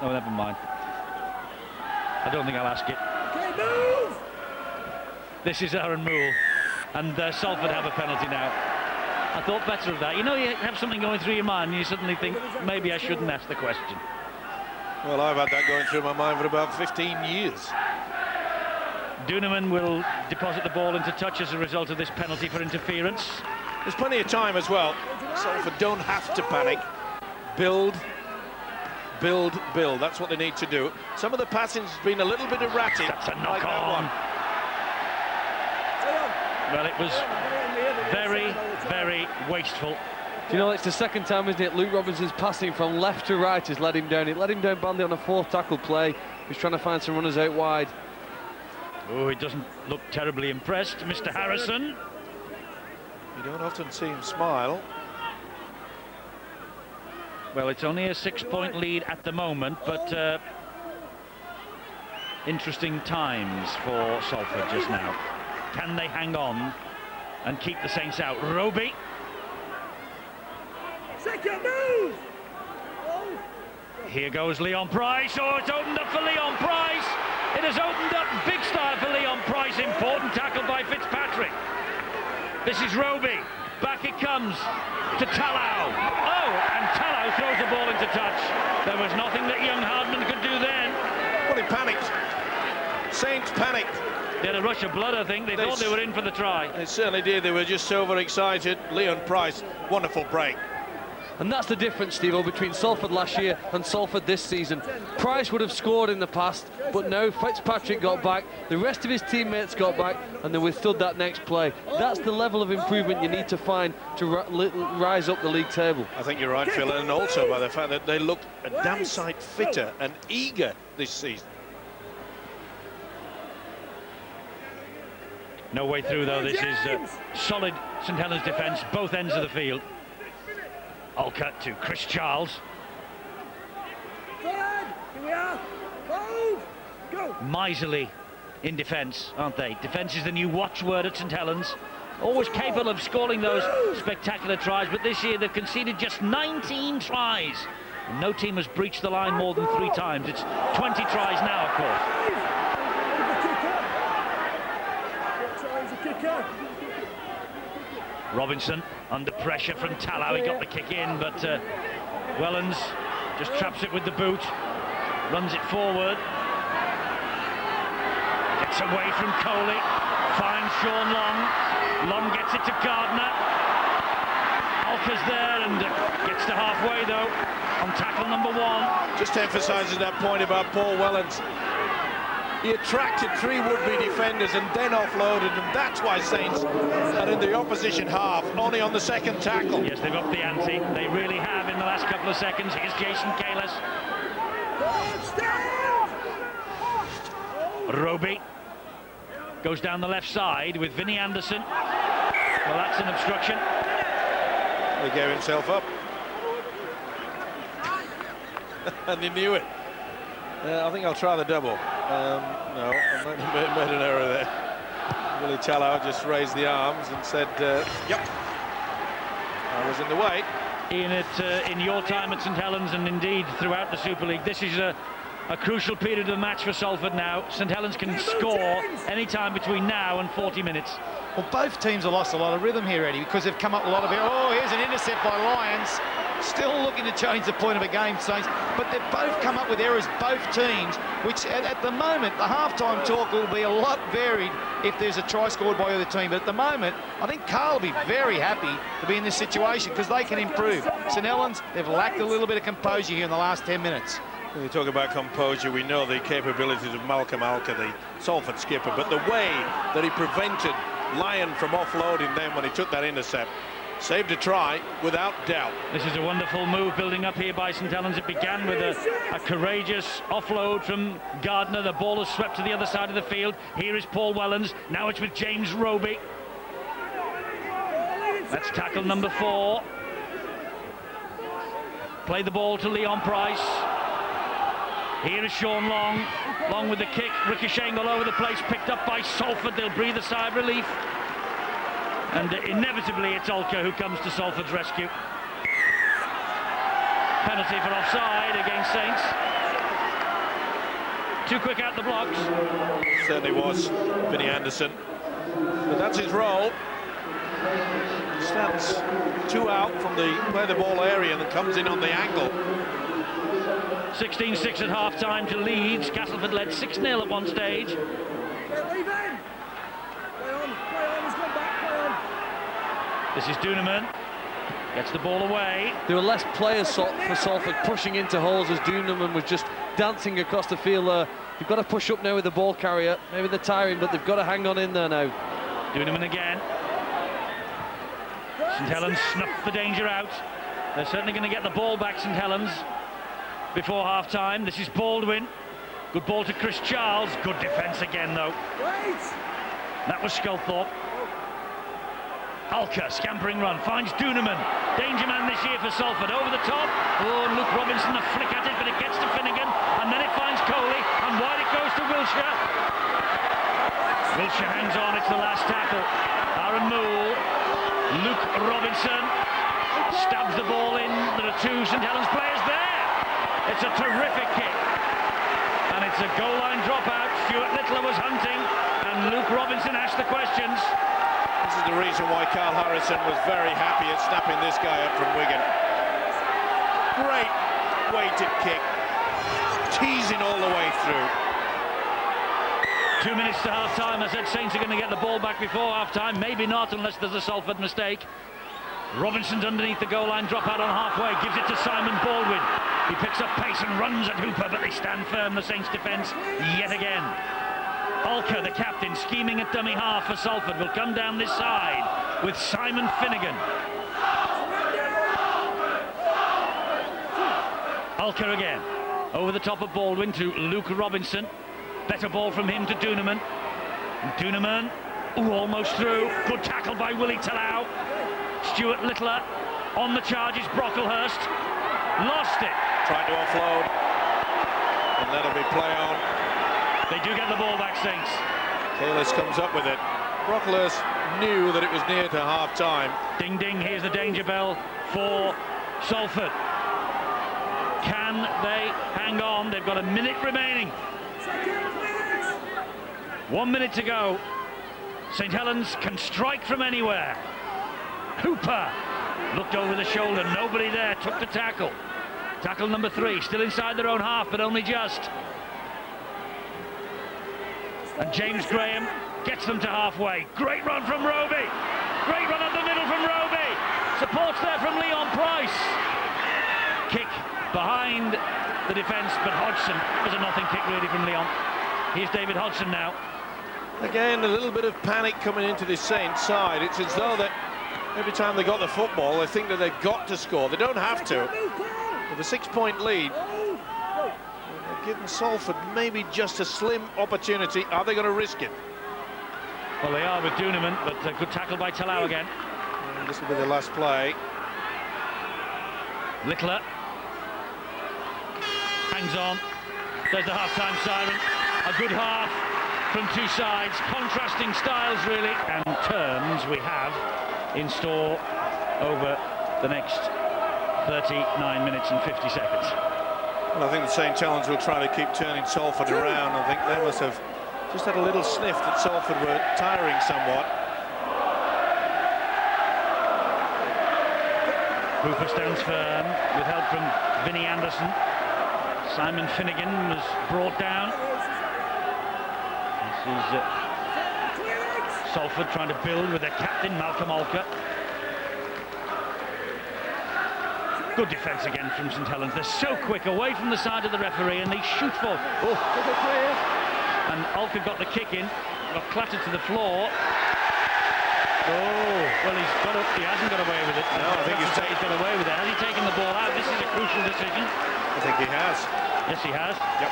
never mind. I don't think I'll ask it. Okay, move! This is Aaron Moore, and Salford have a penalty now. I thought better of that. You know, you have something going through your mind and you suddenly think, maybe I shouldn't ask the question. Well, I've had that going through my mind for about 15 years. Duneman will deposit the ball into touch as a result of this penalty for interference. There's plenty of time as well. Salford don't have to panic. Build, build, build. That's what they need to do. Some of the passing's been a little bit erratic. That's a knock on. Well, it was very, very wasteful. Do you know, it's the second time, isn't it? Luke Robinson's passing from left to right has let him down. It let him down badly on a fourth tackle play. He's trying to find some runners out wide. Oh, he doesn't look terribly impressed, Mr. Harrison. You don't often see him smile. Well, it's only a 6-point lead at the moment, but interesting times for Salford just now. Can they hang on and keep the Saints out? Roby. Second move! Here goes Leon Price. Oh, it's opened up for Leon Price. It has opened up big style for Leon Price. Important tackle by Fitzpatrick. This is Roby. Back it comes to Tallow. Oh, and Tallow throws the ball into touch. There was nothing that young Hardman could do then. Well, he panicked. Saints panicked. They had a rush of blood, I think. They thought they were in for the try. They certainly did. They were just so overexcited. Leon Price, wonderful break. And that's the difference, Steve-O, between Salford last year and Salford this season. Price would have scored in the past, but now Fitzpatrick got back, the rest of his teammates got back, and they withstood that next play. That's the level of improvement you need to find to rise up the league table. I think you're right, Phil, and also by the fact that they look a damn sight fitter and eager this season. No way through, though. This is solid St Helens defence, both ends of the field. I'll cut to Chris Charles. Here we are. Move! Go! Miserly in defence, aren't they? Defence is the new watchword at St Helens. Always capable of scoring those spectacular tries, but this year they've conceded just 19 tries. And no team has breached the line more than 3 times. It's 20 tries now, of course. Robinson under pressure from Tallow. He got the kick in, but Wellens just traps it with the boot, runs it forward, gets away from Coley, finds Sean Long. Long gets it to Gardner. Alka's there and gets to halfway though on tackle number 1. Just emphasises that point about Paul Wellens. He attracted 3 would-be defenders and then offloaded, and that's why Saints are in the opposition half, only on the second tackle. Yes, they've upped the ante. They really have in the last couple of seconds. Here's Jason Kalis. Roby goes down the left side with Vinnie Anderson. Well, that's an obstruction. He gave himself up. And he knew it. I think I'll try the double. No, I might have made an error there. Willie Tallow just raised the arms and said, yep, I was in the way. In your time at St Helens and indeed throughout the Super League, this is a crucial period of the match for Salford now. St Helens can score any time between now and 40 minutes. Well, both teams have lost a lot of rhythm here, Eddie, because they've come up with a lot of... Oh, here's an intercept by Lions. Still looking to change the point of a game, Saints. But they've both come up with errors, both teams, which at the moment, the halftime talk will be a lot varied if there's a try scored by either team. But at the moment, I think Carl will be very happy to be in this situation because they can improve. St Helens, they've lacked a little bit of composure here in the last 10 minutes. When you talk about composure, we know the capabilities of Malcolm Alka, the Salford skipper, but the way that he prevented Lyon from offloading them when he took that intercept, saved a try without doubt. This is a wonderful move building up here by St Helens. It began with a courageous offload from Gardner. The ball is swept to the other side of the field. Here is Paul Wellens. Now it's with James Roby. That's tackle number 4. Play the ball to Leon Price. Here is Sean Long with the kick, ricocheting all over the place, picked up by Salford. They'll breathe a sigh of relief. And inevitably it's Olka who comes to Salford's rescue. Penalty for offside against Saints. Too quick out the blocks. Certainly was Vinnie Anderson. But that's his role. Stands 2 out from the play the ball area and then comes in on the angle. 16-6 at half-time to Leeds. Castleford led 6-0 at one stage. Leave in. Play on, he's gone back, play on. This is Duneman. Gets the ball away. There were less players for Salford pushing into holes as Duneman was just dancing across the field there. They've got to push up now with the ball carrier. Maybe they're tiring, but they've got to hang on in there now. Duneman again. St Helens snuffed the danger out. They're certainly going to get the ball back, St Helens, before half-time. This is Baldwin. Good ball to Chris Charles. Good defence again, though. Wait. That was Sculthorpe. Alka, scampering run, finds Duneman. Danger man this year for Salford. Over the top. Oh, Luke Robinson, a flick at it, but it gets to Finnegan. And then it finds Coley. And wide it goes to Wilshire. Wilshire hangs on. It's the last tackle. Aaron Moole. Luke Robinson stabs the ball in. There are 2 St Helens players there. It's a terrific kick. And it's a goal line dropout. Stuart Littler was hunting. And Luke Robinson asked the questions. This is the reason why Carl Harrison was very happy at snapping this guy up from Wigan. Great weighted kick, teasing all the way through. 2 minutes to half-time. I said Saints are going to get the ball back before half-time. Maybe not unless there's a Salford mistake. Robinson's underneath the goal line, drop out on halfway, gives it to Simon Baldwin. He picks up pace and runs at Hooper, but they stand firm, the Saints defence, yet again. Olka, the captain, scheming at dummy half for Salford, will come down this side with Simon Finnegan. Olka again, over the top of Baldwin to Luke Robinson. Better ball from him to Duneman. Duneman, almost through. Good tackle by Willie Talau. Stuart Littler on the charges. Brocklehurst lost it. Trying to offload, and that'll be play on. They do get the ball back, Saints. Kalis comes up with it. Brocklehurst knew that it was near to half-time. Ding ding, here's the danger bell for Salford. Can they hang on? They've got a minute remaining. 1 minute to go. St Helens can strike from anywhere. Hooper looked over the shoulder, nobody there, took the tackle. Tackle number 3, still inside their own half, but only just. And James Graham gets them to halfway. Great run from Roby. Great run up the middle from Roby. Supports there from Leon Price. Kick behind the defence, but Hodgson was a nothing kick really from Leon. Here's David Hodgson now. Again, a little bit of panic coming into this Saints side. It's as though that every time they got the football, they think that they've got to score. They don't have to. With a 6-point lead, they've given Salford maybe just a slim opportunity. Are they going to risk it? Well, they are with Duneman, but a good tackle by Talau again. And this will be the last play. Littler hangs on. There's the half-time siren. A good half from 2 sides. Contrasting styles, really. And turns we have in store over the next 39 minutes and 50 seconds. Well, I think the St Helens will try to keep turning Salford around. I think they must have just had a little sniff that Salford were tiring somewhat. Hooper stands firm with help from Vinnie Anderson. Simon Finnegan was brought down. This is Salford trying to build with their captain, Malcolm Olka. Good defence again from St Helens. They're so quick away from the side of the referee and they shoot for. Oh. And Olka got the kick in, got clattered to the floor. Oh, well, he hasn't got away with it. No, I think he's got away with it. Has he taken the ball out? This is a crucial decision. I think he has. Yes, he has. Yep.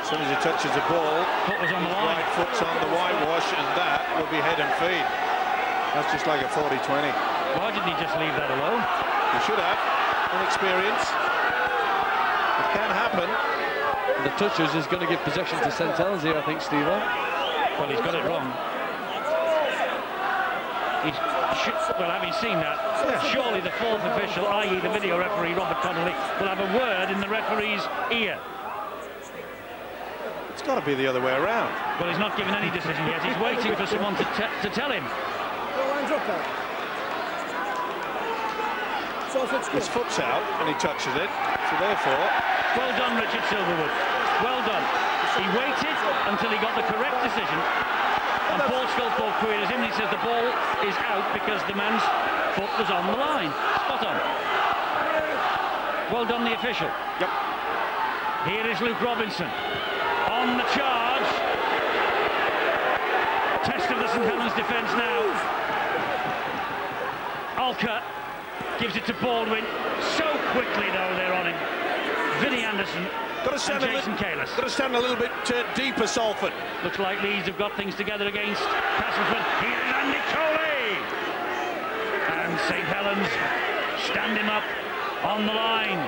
As soon as he touches the ball, foot was on the line. Right foot's on the whitewash, and that will be head and feet. That's just like a 40-20. Why didn't he just leave that alone? He should have. inexperience. It can happen. The touches is going to give possession to St Helens here, I think, Steve. Well, he's got it wrong. Well, having seen that, surely the fourth official, i.e. the video referee, Robert Connolly, will have a word in the referee's ear. It's got to be the other way around. Well, he's not given any decision yet. He's waiting for someone to tell him. His foot's out and he touches it, so therefore... Well done, Richard Silverwood. Well done. He waited until he got the correct decision. And Paul Sculthorpe queries him. He says the ball is out because the man's foot was on the line. Spot on. Well done, the official. Yep. Here is Luke Robinson on the charge. Test of the St Helens defence now. Alker gives it to Baldwin. So quickly, though, they're on him. Vinnie Anderson and Jason Kalis. Got to stand a little bit deeper, Salford. Looks like Leeds have got things together against Castleford. Here's Andy Coley. And St Helens stand him up on the line.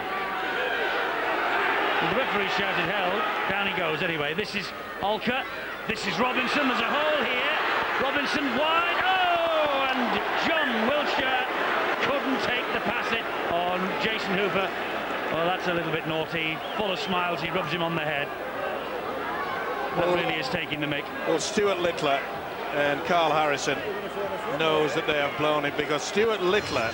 The referee shouted hell. Down he goes anyway. This is Alker. This is Robinson. There's a hole here. Robinson wide. Oh! And John Wiltshire couldn't take the pass it on Jason Hooper. Well, that's a little bit naughty. Full of smiles, he rubs him on the head. That really is taking the mick. Well, Stuart Littler and Carl Harrison knows that they have blown it, because Stuart Littler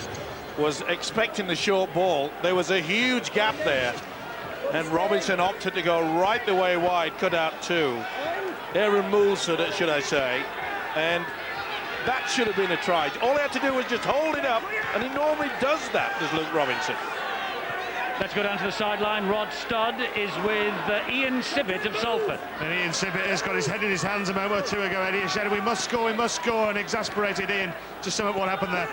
was expecting the short ball. There was a huge gap there, and Robinson opted to go right the way wide, cut out two. Aaron Moule, should I say, and that should have been a try. All he had to do was just hold it up, and he normally does that, does Luke Robinson. Let's go down to the sideline. Rod Stodd is with Ian Sibbett of Salford. And Ian Sibbett has got his head in his hands a moment or two ago, Eddie. He said, we must score, and exasperated Ian to sum up what happened there.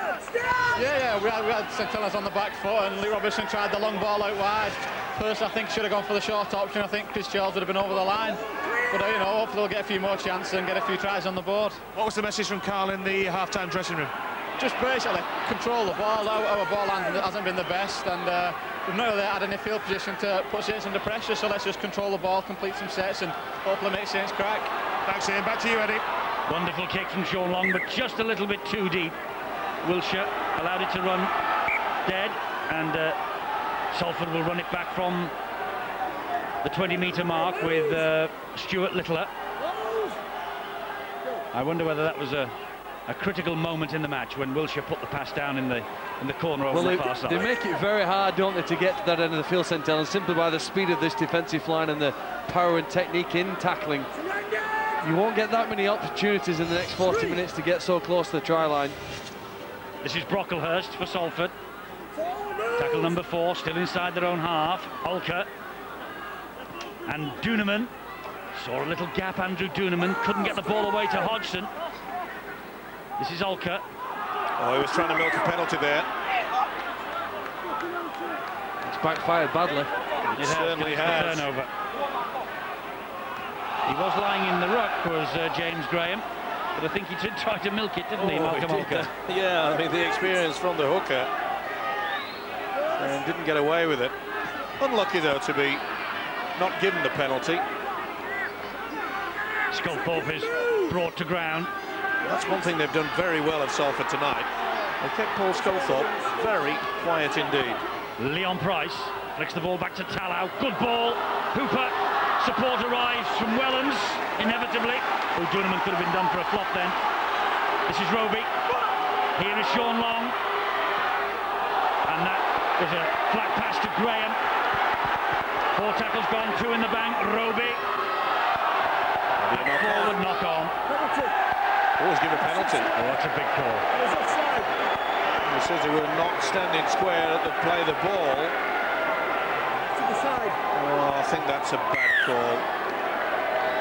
Yeah, we had St Helens on the back foot, and Luke Robinson tried the long ball out wide. Personally, I think should have gone for the short option. I think Chris Charles would have been over the line. But, you know, hopefully they'll get a few more chances and get a few tries on the board. What was the message from Carl in the half-time dressing room? Just basically control the ball. Our ball handling hasn't been the best, and we've not really had any field position to put Saints under pressure, so let's just control the ball, complete some sets, and hopefully make Saints crack. Thanks, Ian. Back to you, Eddie. Wonderful kick from Sean Long, but just a little bit too deep. Wiltshire allowed it to run dead, and Salford will run it back from the 20-metre mark with Stuart Littler. I wonder whether that was a critical moment in the match when Wiltshire put the pass down in the corner over the far side. They make it very hard, don't they, to get to that end of the field, St Helens, simply by the speed of this defensive line and the power and technique in tackling. You won't get that many opportunities in the next 40 minutes to get so close to the try line. This is Brocklehurst for Salford. Tackle number 4, still inside their own half. Alker and Duneman. Saw a little gap, Andrew Duneman. Couldn't get the ball away to Hodgson. This is Alker. Oh, he was trying to milk a penalty there. It's backfired badly. It certainly has. Turnover. He was lying in the ruck, was James Graham, but I think he did try to milk it, didn't he, Malcolm Alker? Yeah, I mean, the experience from the hooker, and didn't get away with it. Unlucky, though, to be not given the penalty. Sculthorpe is brought to ground. That's one thing they've done very well at Salford tonight. They kept Paul Sculthorpe very quiet indeed. Leon Price flicks the ball back to Tallow. Good ball. Hooper. Support arrives from Wellens, inevitably. Oh, Duneman could have been done for a flop then. This is Roby. Here is Sean Long. And that was a flat pass to Graham. 4 tackles gone, 2 in the bank. Roby. Forward knock on. Always give a penalty. Oh, that's a big call. He says they were not standing square at the play the ball. Oh, I think that's a bad call.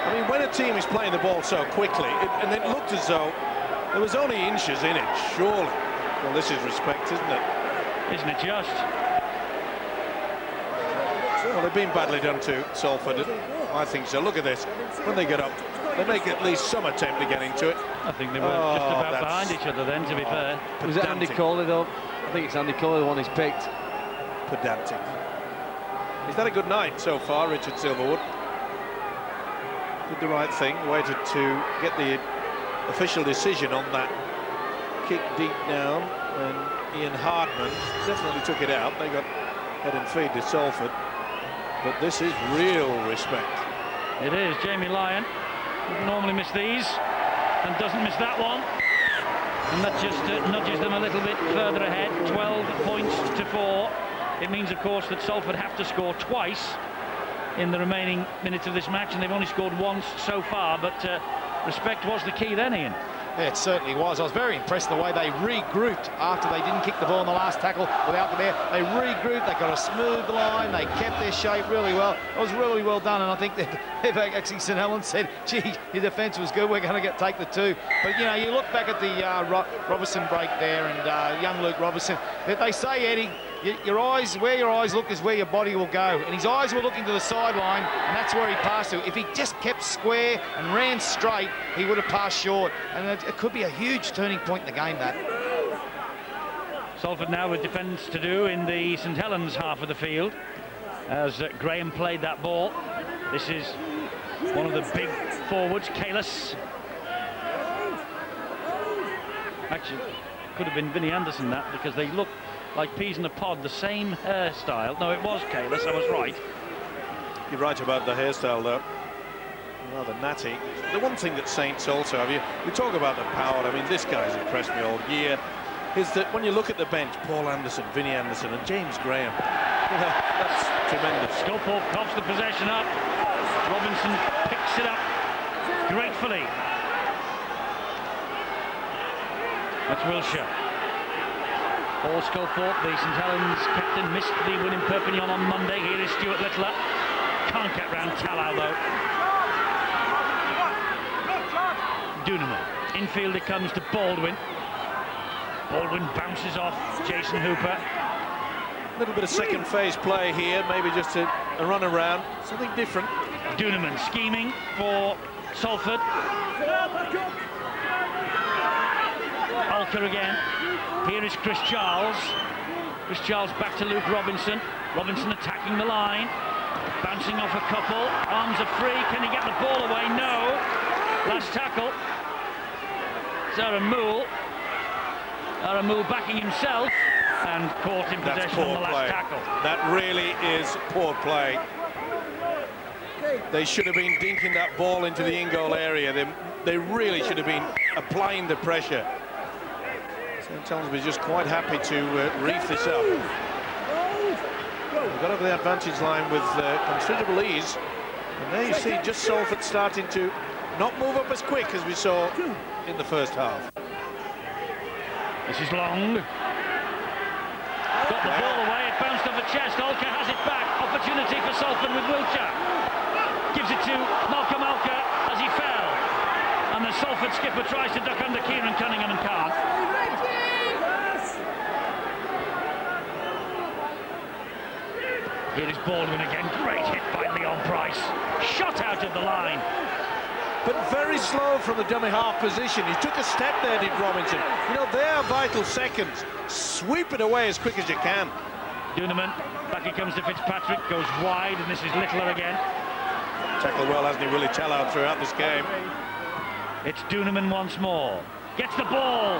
I mean, when a team is playing the ball so quickly, and it looked as though there was only inches in it, surely. Well, this is respect, isn't it? Isn't it just? Well, they've been badly done to Salford. I think so. Look at this. When they get up, they make at least some attempt to get into it. I think they were just about behind each other then, to be fair. Was it Andy Coley, though? I think it's Andy Coley, the one he's picked. pedantic. He's had a good night so far, Richard Silverwood. Did the right thing, waited to get the official decision on that kick deep down, and Ian Hardman definitely took it out. They got head and feet to Salford, but this is real respect. It is. Jamie Lyon doesn't normally miss these and doesn't miss that one, and that just nudges them a little bit further ahead. 12 points to 4. It means, of course, that Salford have to score twice in the remaining minutes of this match, and they've only scored once so far, but respect was the key then, Ian. Yeah, it certainly was. I was very impressed the way they regrouped after they didn't kick the ball in the last tackle without the there. They regrouped, they got a smooth line, they kept their shape really well. It was really well done, and I think that actually St Helens said, gee, your defence was good, we're going to take the 2. But, you know, you look back at the Robertson break there and young Luke Robertson, they say, Eddie, your eyes, where your eyes look is where your body will go. And his eyes were looking to the sideline, and that's where he passed to. If he just kept square and ran straight, he would have passed short. And it could be a huge turning point in the game, that. Salford now with defence to do in the St Helens half of the field, as Graham played that ball. This is one of the big forwards, Kalis. Actually, could have been Vinnie Anderson, that, because they look like peas in a pod, the same hairstyle. No, it was Kalis, I was right. You're right about the hairstyle, though. Rather natty. The one thing that Saints also have, you talk about the power. I mean, this guy's impressed me all year, is that when you look at the bench, Paul Anderson, Vinnie Anderson and James Graham, you know, that's tremendous. Sculpor coughs the possession up. Robinson picks it up gratefully. That's Wilshire. Paul Sculthorpe, the St Helens captain, missed the win in Perpignan on Monday. Here is Stuart Littler. Can't get round Tallow, though. Duneman. Infield it comes to Baldwin. Baldwin bounces off Jason Hooper. A little bit of second phase play here, maybe just a run around, something different. Duneman scheming for Salford. Alker again. Here is Chris Charles. Chris Charles back to Luke Robinson. Robinson attacking the line. Bouncing off a couple. Arms are free. Can he get the ball away? No. Last tackle. Aaron Moole. Aaron Moole backing himself and caught in possession on the last tackle. That really is poor play. They should have been dinking that ball into the in-goal area. They really should have been applying the pressure. St Helens was just quite happy to reef this up. They got over the advantage line with considerable ease. And there you see just Salford starting to not move up as quick as we saw in the first half. This is Long. Got the ball away, it bounced off the chest. Alker has it back. Opportunity for Salford with Wiltshire. Gives it to Malcolm Alker as he fell. And the Salford skipper tries to duck under Kieran Cunningham and can't. Here is Baldwin again. Great hit by Leon Price. Shot out of the line. But very slow from the dummy half position. He took a step there, did Robinson. You know, they are vital seconds. Sweep it away as quick as you can. Duneman, back he comes to Fitzpatrick, goes wide, and this is Littler again. Tackled well, hasn't he, Willie Tallow, throughout this game. It's Duneman once more. Gets the ball,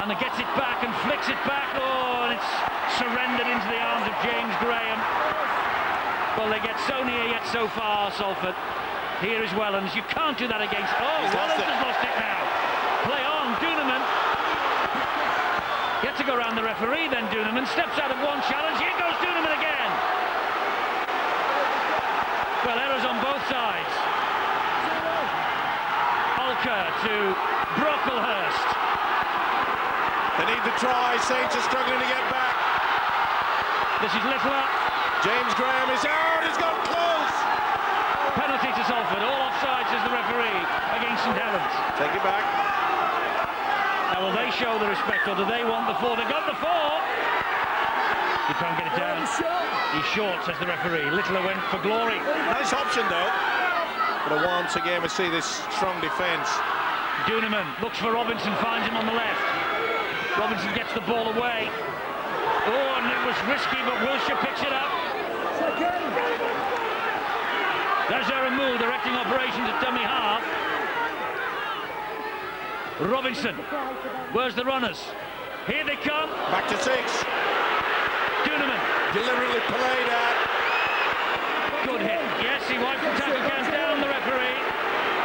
and gets it back and flicks it back. Oh, and it's surrendered into the arms of James Graham. Well, they get so near yet so far, Salford. Here is Wellens. You can't do that against... Oh, Wellens has lost it now. Play on, Duneman. Gets to go around the referee then, Duneman. Steps out of one challenge. Here goes Duneman again. Well, errors on both sides. Alker to Brocklehurst. They need the try. Saints are struggling to get back. This is Littler. James Graham is out. He's got close. Penalty to Salford. All offside, says the referee, against St Helens. Take it back. Now, will they show the respect, or do they want the 4? They got the 4. You can't get it down. He's short, says the referee. Littler went for glory. Nice option, though. But once again, we see this strong defence. Duneman looks for Robinson, finds him on the left. Robinson gets the ball away. Oh, and it was risky, but Wilshere picks it up. There's Aaron Moore directing operations at dummy half. Robinson, where's the runners? Here they come. Back to 6. Duneman. Deliberately played out. Good hit. Yes, he wiped the tackle cans down the referee.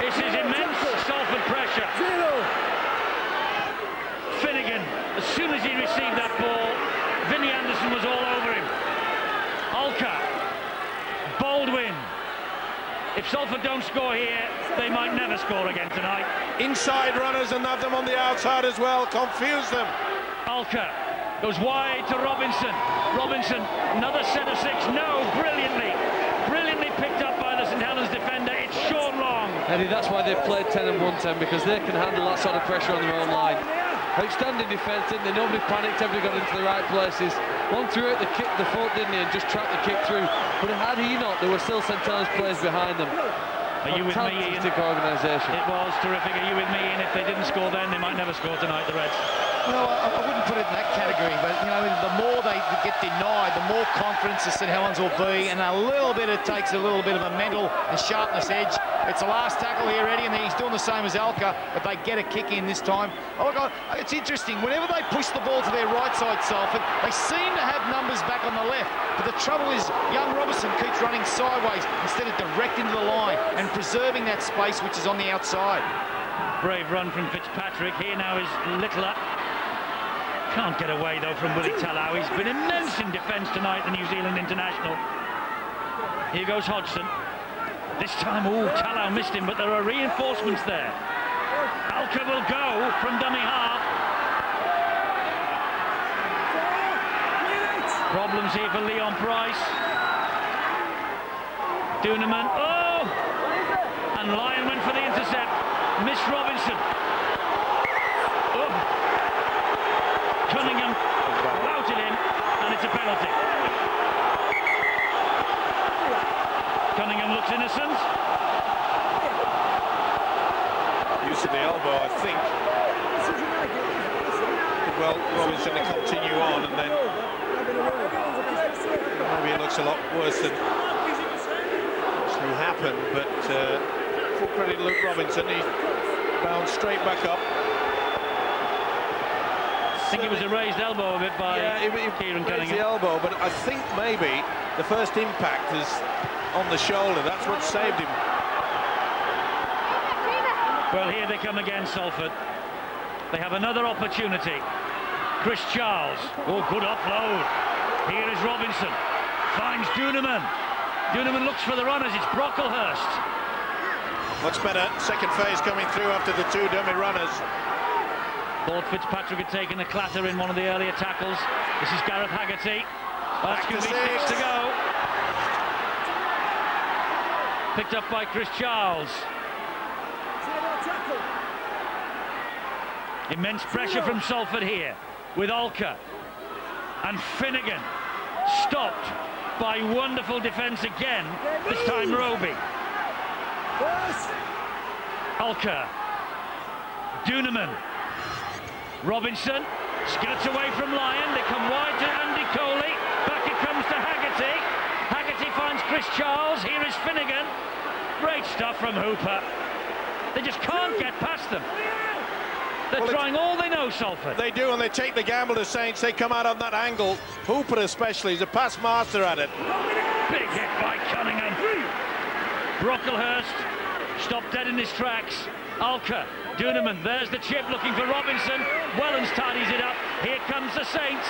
This is immense Salford pressure. Finnegan, as soon as he received that ball, Vinnie Anderson was all over him. Alka. Baldwin. If Salford don't score here, they might never score again tonight. Inside runners and have them on the outside as well. Confuse them. Alka goes wide to Robinson. Robinson, another set of 6. No, brilliantly picked up by the St Helens defender. It's Sean Long. Eddie, that's why they've played 10 and 1-10, because they can handle that sort of pressure on their own line. Outstanding defence, didn't they? Nobody panicked, everybody got into the right places. One threw out the foot, didn't he, and just tracked the kick through. But had he not, there were still St Helens players behind them. Are you with me, Ian? Fantastic organisation. It was terrific. Are you with me, Ian? If they didn't score then, they might never score tonight, the Reds. Well, I wouldn't put it in that category, but, you know, the more they get denied, the more confidence the St Helens will be, and a little bit, it takes a little bit of a mental and sharpness edge. It's the last tackle here, Eddie, and he's doing the same as Alka, but they get a kick in this time. Oh, God, it's interesting. Whenever they push the ball to their right side, Salford, they seem to have numbers back on the left, but the trouble is young Robertson keeps running sideways instead of direct into the line and preserving that space which is on the outside. Brave run from Fitzpatrick. Here now is Littler. Can't get away though from Willie Tallow. He's been immense in defence tonight, the New Zealand international. Here goes Hodgson. This time, Tallow missed him, but there are reinforcements there. Alka will go from dummy half. Problems here for Leon Price. Duneman. Oh! And Lyon went for the intercept. Miss Robinson. Oh! Cunningham routed him, and it's a penalty. Cunningham looks innocent. Use of the elbow, I think. Well, Robinson to continue on, and then maybe it looks a lot worse than actually happened, but full credit to Luke Robinson. He bounced straight back up. I think it was a raised elbow a bit by Kieran Cunningham. The elbow, but I think maybe the first impact is on the shoulder. That's what saved him. Well, here they come again, Salford. They have another opportunity. Chris Charles. Oh, good offload. Here is Robinson. Finds Duneman. Duneman looks for the runners. It's Brocklehurst. Much better. Second phase coming through after the 2 dummy runners. Thought Fitzpatrick had taken a clatter in one of the earlier tackles. This is Gareth Haggerty. That's going to be 6 to go. Picked up by Chris Charles. Immense pressure from Salford here with Alka and Finnegan. Stopped by wonderful defence again, this time Roby. Alka. Duneman. Robinson skirts away from Lyon. They come wide to Andy Coley. Back it comes to Haggerty. Haggerty finds Chris Charles. Here is Finnegan. Great stuff from Hooper. They just can't get past them. They're trying all they know, Salford. They do, and they take the gamble to Saints. They come out on that angle. Hooper especially, he's a pass master at it. Big hit by Cunningham. Brocklehurst stopped dead in his tracks. Alka. Duneman, there's the chip looking for Robinson. Wellens tidies it up. Here comes the Saints.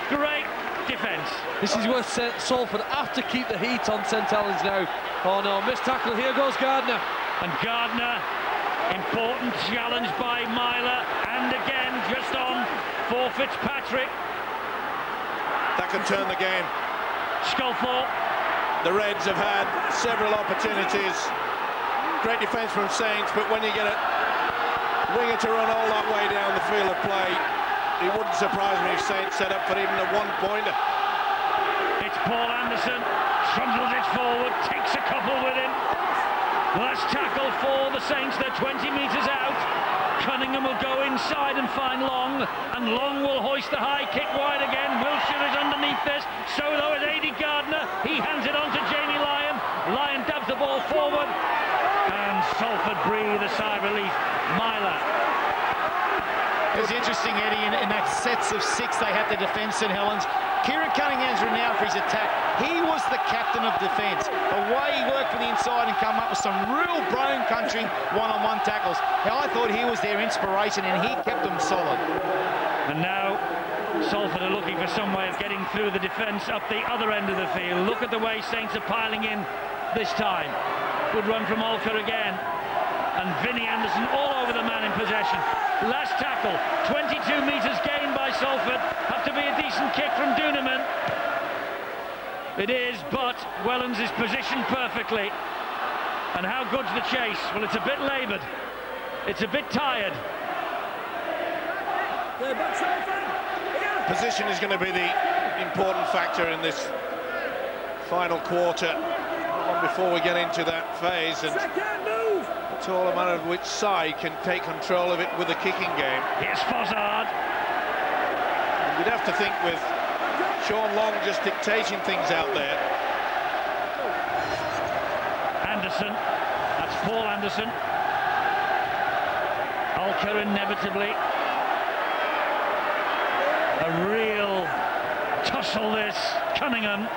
Great defence. This is where Salford have to keep the heat on St Helens now. Oh no, missed tackle. Here goes Gardner. And Gardner, important challenge by Myler. And again, just on for Fitzpatrick. That could turn the game. Sculthorpe. The Reds have had several opportunities. Great defence from Saints, but when you get a winger to run all that way down the field of play, it wouldn't surprise me if Saints set up for even a 1-pointer. It's Paul Anderson, trundles it forward, takes a couple with him. Last tackle for the Saints, they're 20 metres out. Cunningham will go inside and find Long, and Long will hoist the high kick wide again. Wilshire is underneath this, so though is Aidy Gardner. He hands it on to Jamie Lyon. Lyon dabs the ball forward, and Salford breathe a sigh of relief. Myler. It was interesting, Eddie, in that sets of 6 they had to defend St Helens. Kieran Cunningham's renowned for his attack. He was the captain of defence. The way he worked from the inside and come up with some real bone country one-on-one tackles. I thought he was their inspiration, and he kept them solid. And now Salford are looking for some way of getting through the defence up the other end of the field. Look at the way Saints are piling in this time. Good run from Olker again. And Vinnie Anderson all over the man in possession. Last tackle, 22 metres gained by Salford. Have to be a decent kick from Duneman. It is, but Wellens is positioned perfectly. And how good's the chase? Well, it's a bit laboured. It's a bit tired. Position is going to be the important factor in this final quarter. Before we get into that phase, and it's all a matter of which side can take control of it with the kicking game. Here's Fozzard. You'd have to think with Sean Long just dictating things out there. Anderson, that's Paul Anderson. Olker inevitably. A real tussle this. Cunningham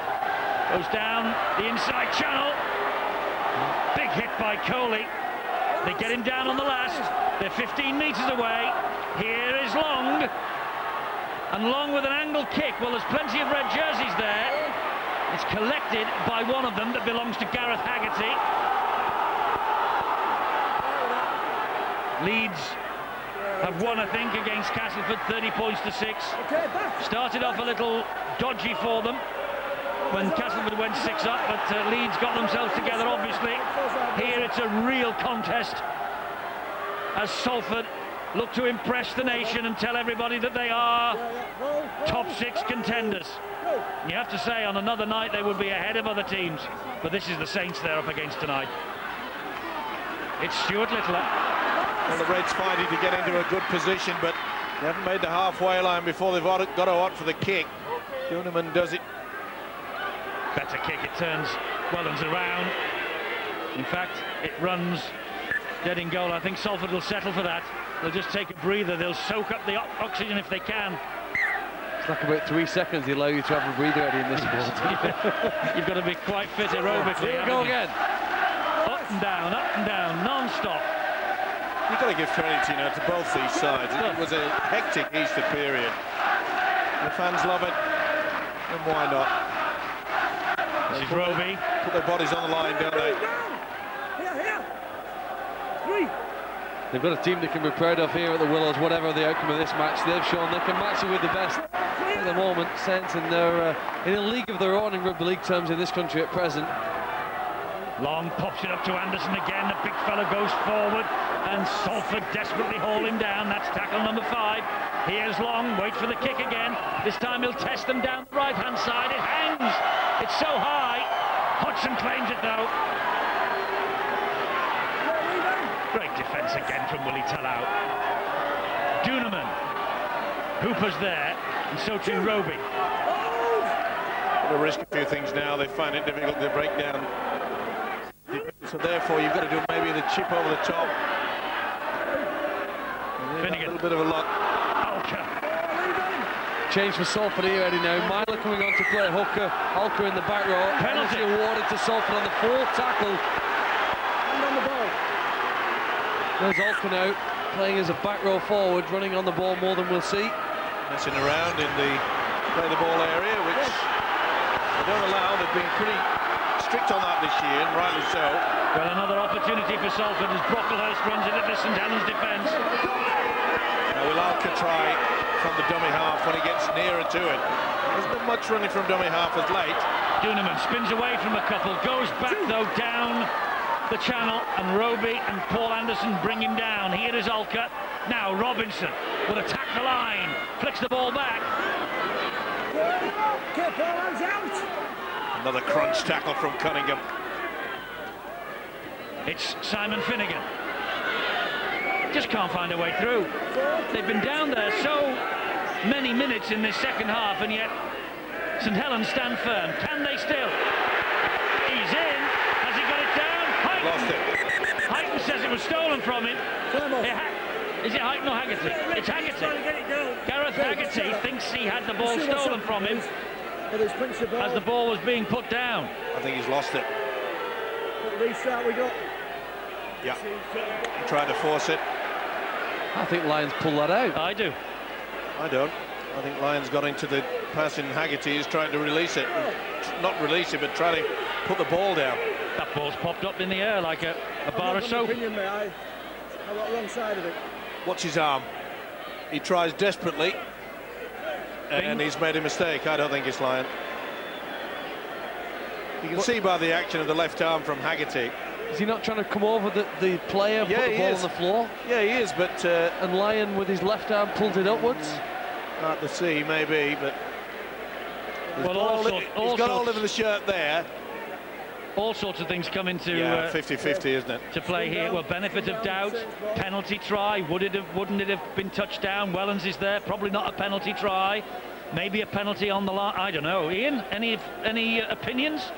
goes down the inside channel. Big hit by Coley. They get him down on the last. They're 15 metres away. Here is Long. And Long with an angled kick. Well, there's plenty of red jerseys there. It's collected by one of them that belongs to Gareth Haggerty. Leeds have won, I think, against Castleford, 30 points to 6. Started off a little dodgy for them when Castleford went 6 up, but Leeds got themselves together, obviously. Here it's a real contest as Salford look to impress the nation and tell everybody that they are top 6 contenders. You have to say, on another night they would be ahead of other teams, but this is the Saints they're up against tonight. It's Stuart Littler. Well, the Reds fighting to get into a good position, but they haven't made the halfway line before they've got to opt for the kick. Duneman does it. Better kick, it turns Wellens around. In fact, it runs dead in goal. I think Salford will settle for that. They'll just take a breather. They'll soak up the oxygen if they can. It's like about 3 seconds they allow you to have a breather in this sport. You've got to be quite fit aerobically. Here we go again. Up and down, non-stop. You've got to give credit, to both these sides. It was a hectic Easter period. The fans love it, and why not? This is Roby. Put their bodies on the line, don't they? They've got a team they can be proud of here at the Willows, whatever the outcome of this match. They've shown they can match it with the best at the moment, Saints, and they're in a league of their own in rugby league terms in this country at present. Long pops it up to Anderson again. The big fella goes forward, and Salford desperately haul him down. That's tackle number 5. Here's Long, wait for the kick again. This time he'll test them down the right-hand side. It hangs. It's so high. Hodgson claims it though. Great defence again from Willie Tallow. Duneman. Hooper's there, and so too Roby. They'll risk a few things now. They find it difficult to break down. So therefore, you've got to do maybe the chip over the top. Finnegan. A little bit of a luck. Olker. Change for Salford here, Eddie, now. Myler coming on to play hooker. Olker in the back row. Penalty awarded to Salford on the 4th tackle. And on the ball. There's Olker now, playing as a back row forward, running on the ball more than we'll see. Messing around in the play the ball area, which they don't allow. They've been pretty strict on that this year, and rightly so. Well, another opportunity for Salford as Brocklehurst runs it at the St Helens defence. Now will Alka try from the dummy half when he gets nearer to it. There's not much running from dummy half as late. Duneman spins away from a couple, goes back though down the channel, and Roby and Paul Anderson bring him down. Here is Olker. Now Robinson will attack the line, flicks the ball back. Keep all hands out. Another crunch tackle from Cunningham. It's Simon Finnegan. just can't find a way through. They've been down there so many minutes in this second half, and yet St Helens stand firm. Can they still? He's in. Has he got it down? Heighton. Lost it. Heighton says it was stolen from him. Is it Heighton or Haggerty? It's Haggerty. Gareth Haggerty thinks he had the ball stolen from him as the ball was being put down. I think he's lost it. What restart we got? Yeah. He tried to force it. I think Lyons pulled that out. I do. I don't. I think Lyons got into the pass in Haggerty. He's trying to release it. Not release it, but try to put the ball down. That ball's popped up in the air like a bar of soap. I got the wrong side of it. Watch his arm. He tries desperately, and he's made a mistake. I don't think it's Lyon. You can see by the action of the left arm from Haggerty. Is he not trying to come over the player, put the ball on the floor? Yeah, he is, but... and Lyon, with his left arm, pulled it upwards? Hard to see, maybe, but... He's Well, got all over the shirt there. All sorts of things come into 50-50, isn't it? to play here. Well, benefit of doubt, penalty try. Wouldn't it have been touched down? Wellens is there. Probably not a penalty try. Maybe a penalty on the line. I don't know. Ian, any opinions?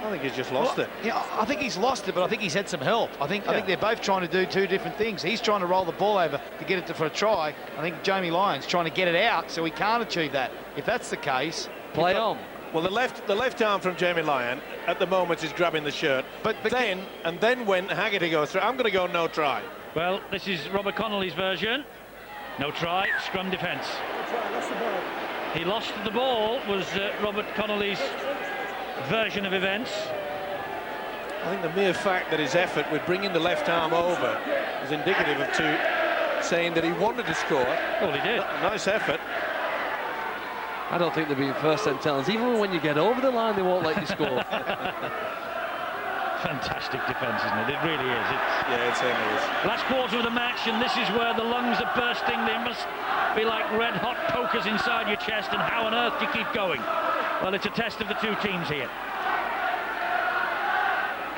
I think he's just lost it. Yeah, I think he's lost it, but I think he's had some help. I think they're both trying to do two different things. He's trying to roll the ball over to get it for a try. I think Jamie Lyons trying to get it out, so he can't achieve that. If that's the case, play on. Well, the left arm from Jamie Lyon at the moment is grabbing the shirt. But then when Haggerty goes through, I'm going to go no try. Well, this is Robert Connolly's version. No try, scrum defence. He lost the ball, was Robert Connolly's version of events. I think the mere fact that his effort with bringing the left arm over is indicative of saying that he wanted to score. Well, he did. Nice effort. I don't think they'll be first St Helens. Even when you get over the line, they won't let you score. Fantastic defence, isn't it? It really is. Yeah, it certainly is. Last quarter of the match, and this is where the lungs are bursting. They must be like red-hot pokers inside your chest, and how on earth do you keep going? Well, it's a test of the two teams here.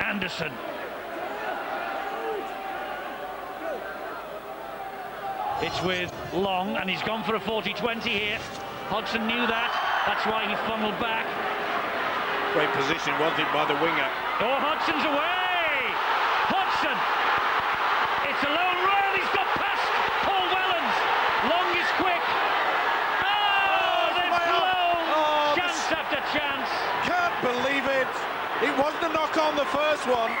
Anderson. It's with Long, and he's gone for a 40-20 here. Hodgson knew that. That's why he funneled back. Great position, wasn't it, by the winger? Oh, Hodgson's away! Hodgson! It's a lone run. He's got past Paul Wellens. Long is quick. Oh, they've blown chance after chance. Can't believe it. It wasn't a knock on the first one.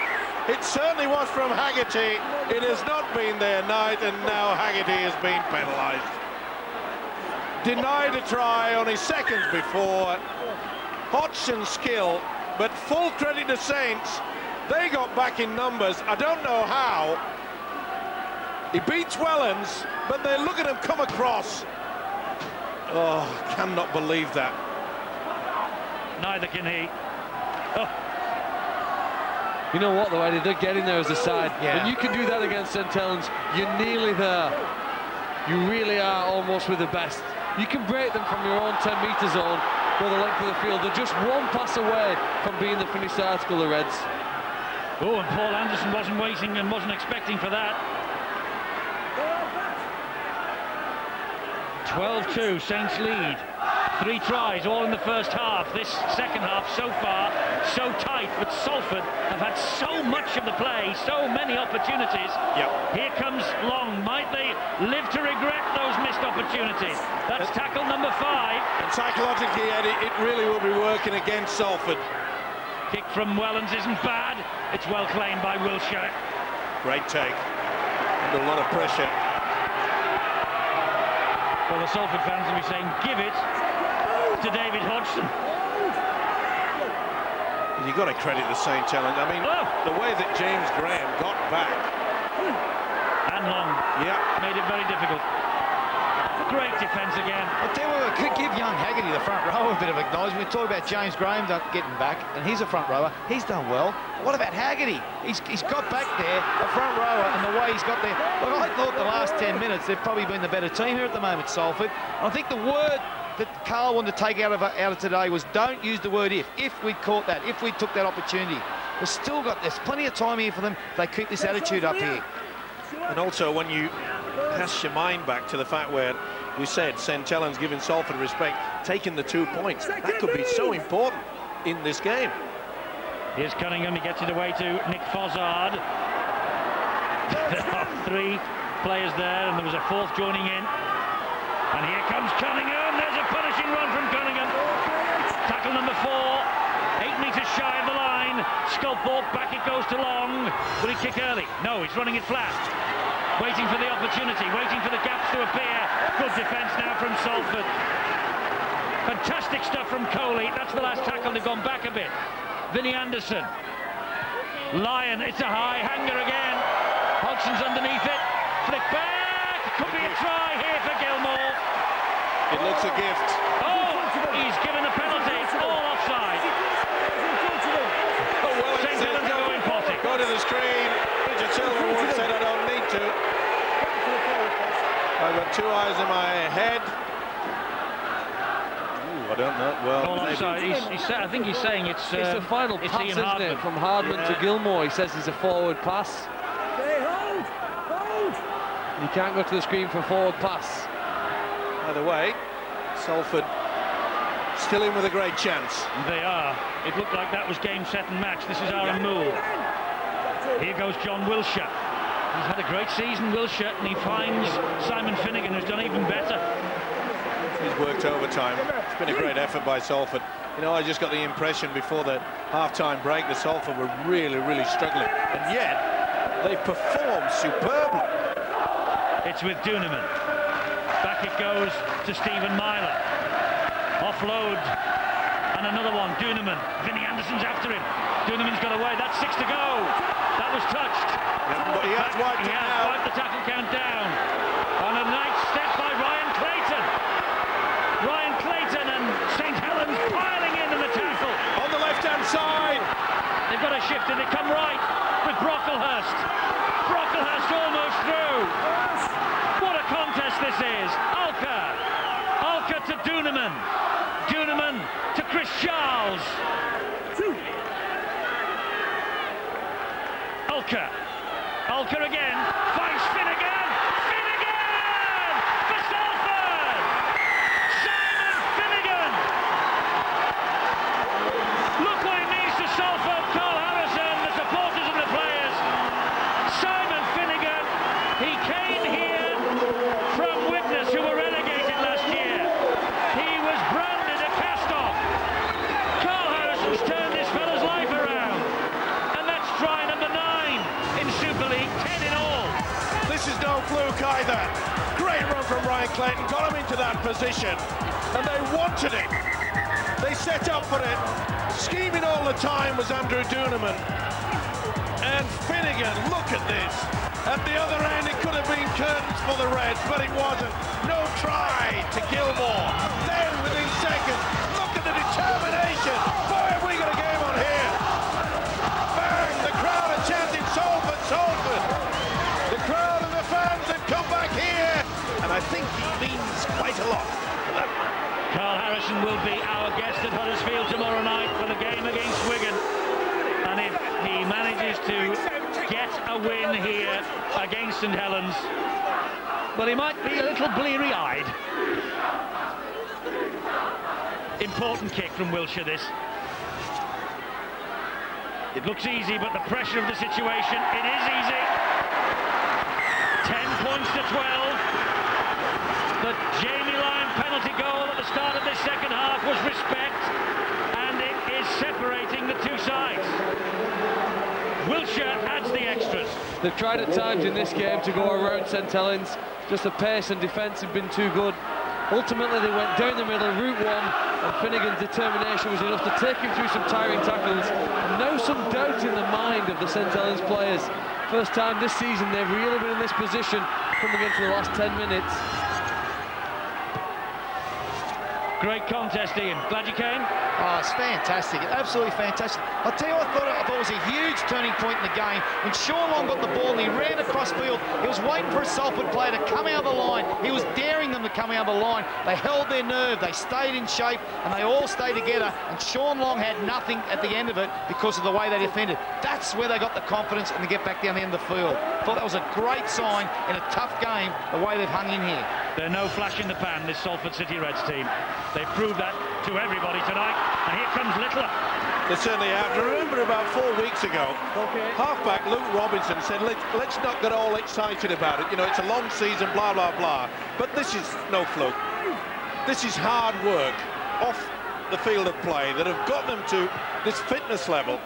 It certainly was from Haggerty. It has not been their night, and now Haggerty has been penalised. Denied a try only seconds before. Hodgson's skill, but full credit to Saints. They got back in numbers. I don't know how. He beats Wellens, but they look at him come across. Oh, I cannot believe that. Neither can he. Oh. You know what, though, Eddie? They're getting there as a side. Yeah. When you can do that against St Helens, you're nearly there. You really are almost with the best. You can break them from your own 10-metre zone, go the length of the field. They're just one pass away from being the finished article, the Reds. Oh, and Paul Anderson wasn't waiting and wasn't expecting for that. 12-2, Saints lead. 3 tries, all in the first half. This second half, so far, so tight. But Salford have had so much of the play, so many opportunities. Yep. Here comes Long. Might they live to regret those missed opportunities? That's tackle number 5. And psychologically, Eddie, it really will be working against Salford. Kick from Wellens isn't bad. It's well claimed by Wilshire. Great take. Under a lot of pressure. Well, the Salford fans will be saying, give it to David Hodgson. You've got to credit the St Helens. I mean, the way that James Graham got back. And Long. Yeah. Made it very difficult. Great defence again. I'll tell you what, could give young Haggerty, the front row, a bit of acknowledgement. We talk about James Graham getting back, and he's a front rower. He's done well. What about Haggerty? He's got back there, a front rower, and the way he's got there. Look, I thought the last 10 minutes, they've probably been the better team here at the moment, Salford. I think the word that Carl wanted to take out of today was don't use the word if. If we'd caught that, if we took that opportunity. There's plenty of time here for them if they keep this attitude up here. And also when you cast your mind back to the fact where we said St Helens giving Salford respect, taking the 2 points, that could be so important in this game. Here's Cunningham, he gets it away to Nick Fozzard. There are 3 players there, and there was a 4th joining in. And here comes Cunningham, there's a punishing run from Cunningham. Tackle number 4, 8 metres shy of the line. Sculthorpe, back it goes to Long. Will he kick early? No, he's running it flat. Waiting for the opportunity, waiting for the gaps to appear. Good defence now from Salford. Fantastic stuff from Coley. That's the last tackle, they've gone back a bit. Vinnie Anderson. Lyon, it's a high hanger again. Hodgson's underneath it. Flick back. Could be a try here for Gilmore. It looks a gift. Oh, he's given a penalty. All offside. Oh, well, St Helens are going potty. Go to the screen. Richard Silverwood said I don't need to. I've got 2 eyes in my head. I don't know. Well, I think he's saying it's a final it's pass, Ian isn't Hardman. it, from Hardman to Gilmore. He says it's a forward pass. Okay, hold! You can't go to the screen for forward pass. Either way, Salford still in with a great chance. They are. It looked like that was game, set and match. This is Aaron Moore. Here goes John Wilshire. He's had a great season, Wilshire, and he finds Simon Finnegan, who's done even better. He's worked overtime. It's been a great effort by Salford. You know, I just got the impression before the half-time break that Salford were really, really struggling. And yet, they performed superbly. It's with Duneman. Back it goes to Stephen Myler. Offload. And another one, Duneman. Vinnie Anderson's after him. Duneman's got away. That's 6 to go. That was touched. But he has wiped it now. Wiped the tackle count down. On a nice step by Ryan Clayton. Ryan Clayton and St Helens piling in the tackle. On the left-hand side. They've got to shift it. They come right with Brocklehurst. Brocklehurst almost through. What a contest this is. Alker to Duneman. Duneman to Chris Charles. Alker again. Finds Finnegan. Finnegan for Salford. Simon Finnegan. Look what it means to Salford. Carl Harrison, the supporters and the players. Simon Finnegan. He came here from Widnes, who were relegated last year. He was branded a cast-off. Carl Harrison's turned this fellow's life around. And that's try number 9 in Super League, 10 in all. This is no fluke either. Great run from Ryan Clayton, got him into that position, and they wanted it. They set up for it. Scheming all the time was Andrew Duneman. And Finnegan, look at this. At the other end, it could have been curtains for the Reds, but it wasn't. No try to Gilmore. Then within seconds, look at the determination. Boy, have we got a game on here. Bang, the crowd are chanting Salford, Salford. The crowd and the fans have come back here, and I think he means quite a lot. Carl Harrison will be our guest at Huddersfield tomorrow night for the game against Wigan. And if he manages to get a win here against St Helens, well, he might be a little bleary-eyed. Important kick from Wilshire, this. It looks easy, but the pressure of the situation, it is easy. 10 points to 12. The Jamie Lyon penalty goal at the start of this second half was respect, and it is separating the two sides. Wilshire adds the extras. They've tried at times in this game to go around St Helens. Just the pace and defence have been too good. Ultimately, they went down the middle, route 1, and Finnegan's determination was enough to take him through some tiring tackles. And now some doubt in the mind of the St Helens players. First time this season they've really been in this position coming into the last 10 minutes. Great contest, Ian. Glad you came. Oh, it's fantastic. Absolutely fantastic. I'll tell you what I thought was a huge turning point in the game. When Sean Long got the ball and he ran across field, he was waiting for a Salford player to come out of the line. He was daring them to come out of the line. They held their nerve, they stayed in shape, and they all stayed together. And Sean Long had nothing at the end of it because of the way they defended. That's where they got the confidence and to get back down the end of the field. Thought that was a great sign in a tough game, the way they've hung in here. They're no flash in the pan, this Salford City Reds team. They've proved that to everybody tonight. And here comes Littler. They certainly have. To remember about 4 weeks ago, halfback Luke Robinson said, let's not get all excited about it. You know, it's a long season, blah, blah, blah. But this is no fluke. This is hard work off the field of play that have got them to this fitness level.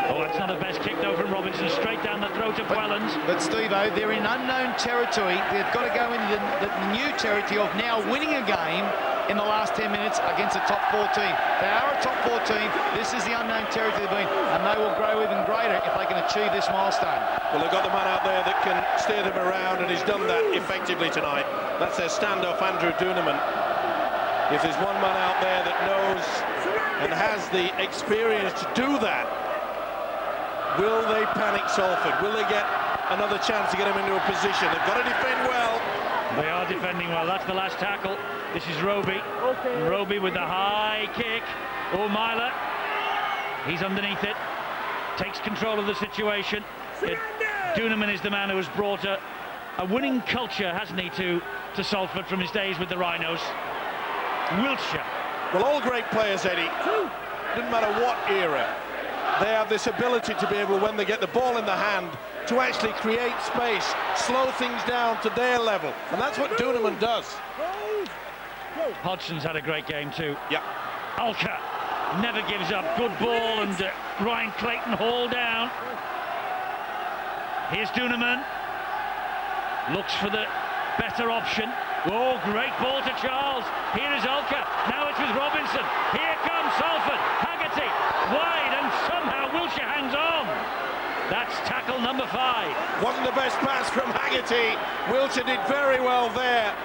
Oh, that's not the best kick, though, from Robinson. Straight down the throat of Wellens. But, Steve-O, they're in unknown territory. They've got to go into the new territory of now winning a game in the last 10 minutes against a top 4 team. They are a top 4 team. This is the unknown territory they've been, and they will grow even greater if they can achieve this milestone. Well, they've got the man out there that can steer them around, and he's done that effectively tonight. That's their standoff, Andrew Duneman. If there's one man out there that knows and has the experience to do that, will they panic Salford? Will they get another chance to get him into a position? They've got to defend well. They are defending well. That's the last tackle. This is Roby. And Roby with the high kick. Oh, Myler. He's underneath it. Takes control of the situation. Duneman is the man who has brought a winning culture, hasn't he, to Salford from his days with the Rhinos. Wiltshire. Well, all great players, Eddie, doesn't matter what era, they have this ability to be able, when they get the ball in the hand, to actually create space, slow things down to their level. And that's what Duneman does. Hodgson's had a great game too. Yeah. Alka never gives up. Good ball, and Ryan Clayton hauled down. Here's Duneman. Looks for the better option. Oh, great ball to Charles. Here is Alka. Now it's with Robinson. Here comes Salford. Haggerty wide, and somehow Wiltshire hangs on. That's tackle number 5. Wasn't the best pass from Haggerty. Wiltshire did very well there.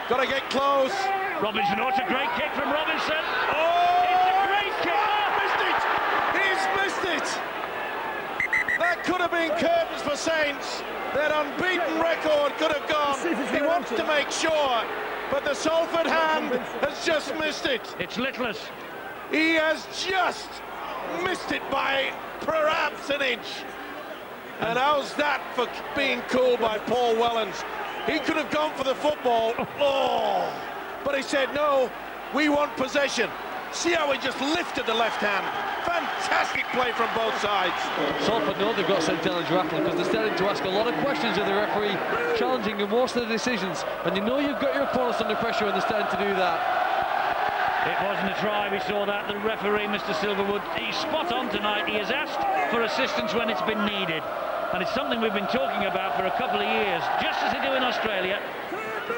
Got to get close. Robinson, oh, it's a great kick from Robinson. Oh! It's a great kick. Missed it. He's missed it. That could have been curtains for Saints. Their unbeaten record could have gone. He wants to make sure, but the Salford hand has just missed it. It's Littler's. He has just missed it by perhaps an inch. And how's that for being cool by Paul Wellens? He could have gone for the football. Oh, but he said, no, we want possession. See how he just lifted the left hand. Fantastic play from both sides. Salford know they've got St Helens rattled because they're starting to ask a lot of questions of the referee, challenging in most of the decisions. And you know you've got your opponents under pressure when they're starting to do that. It wasn't a try, we saw that. The referee, Mr. Silverwood, he's spot on tonight. He has asked for assistance when it's been needed. And it's something we've been talking about for a couple of years, just as they do in Australia.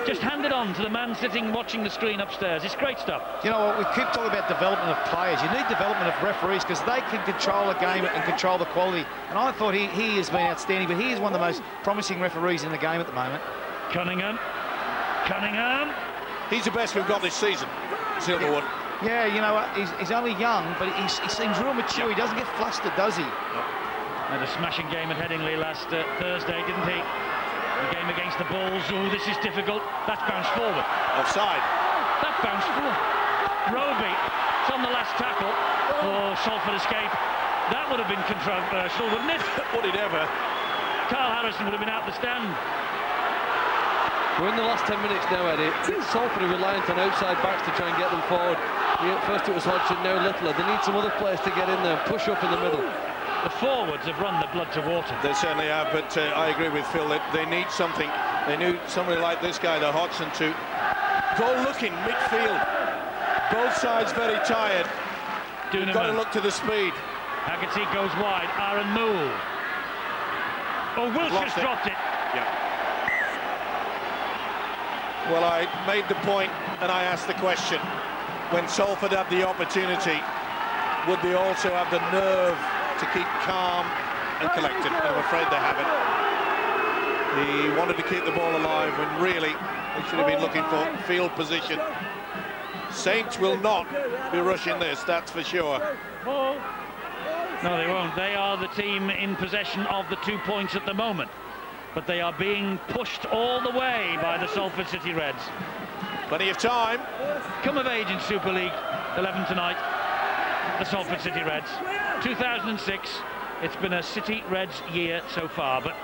Just hand it on to the man sitting watching the screen upstairs. It's great stuff. You know what, we keep talking about development of players. You need development of referees because they can control a game and control the quality. And I thought he has been outstanding, but he is one of the most promising referees in the game at the moment. Cunningham. He's the best we've got this season, Silverwood. Yeah, you know what, he's only young, but he seems real mature. He doesn't get flustered, does he? Had a smashing game at Headingley last Thursday, didn't he? The game against the Bulls. Oh, this is difficult. That's bounced forward. Offside. That bounced forward. Roby, it's on the last tackle. Oh, Salford escape. That would have been controversial, wouldn't it? Would it ever? Carl Harrison would have been out the stand. We're in the last 10 minutes now, Eddie. Salford are reliant on outside backs to try and get them forward. First it was Hodgson, now Littler. They need some other players to get in there and push up in the middle. The forwards have run the blood to water. They certainly have, but I agree with Phil that they need something. They need somebody like this guy, the Hodgson, to go looking midfield. Both sides very tired. You've got to look to the speed. Haggerty goes wide. Aaron Moole. Oh, Wilshire's dropped it. Yeah. Well, I made the point and I asked the question. When Salford had the opportunity, would they also have the nerve to keep calm and collected? I'm afraid they haven't. He wanted to keep the ball alive when really they should have been looking for field position. Saints will not be rushing this, that's for sure. No, they won't. They are the team in possession of the 2 points at the moment, but they are being pushed all the way by the Salford City Reds. Plenty of time. Come of age in Super League 11 tonight, the Salford City Reds. 2006, it's been a City Reds year so far, but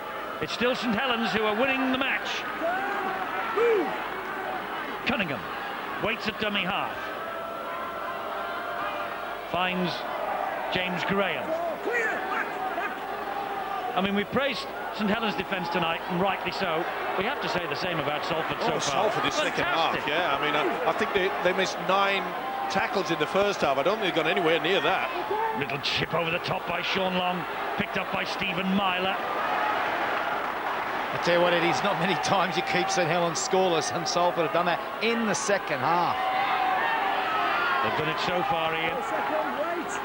it's still St Helens who are winning the match. Cunningham waits at dummy half. Finds James Graham. I mean, we've praised St Helens' defence tonight, and rightly so. We have to say the same about Salford so far. Salford is second half, yeah. I mean, I think they missed 9 tackles in the first half. I don't think they've gone anywhere near that. Little chip over the top by Sean Long, picked up by Stephen Myler. I tell you what, it is not many times you keep St Helens scoreless, and Salford have done that in the second half. They've done it so far, Ian.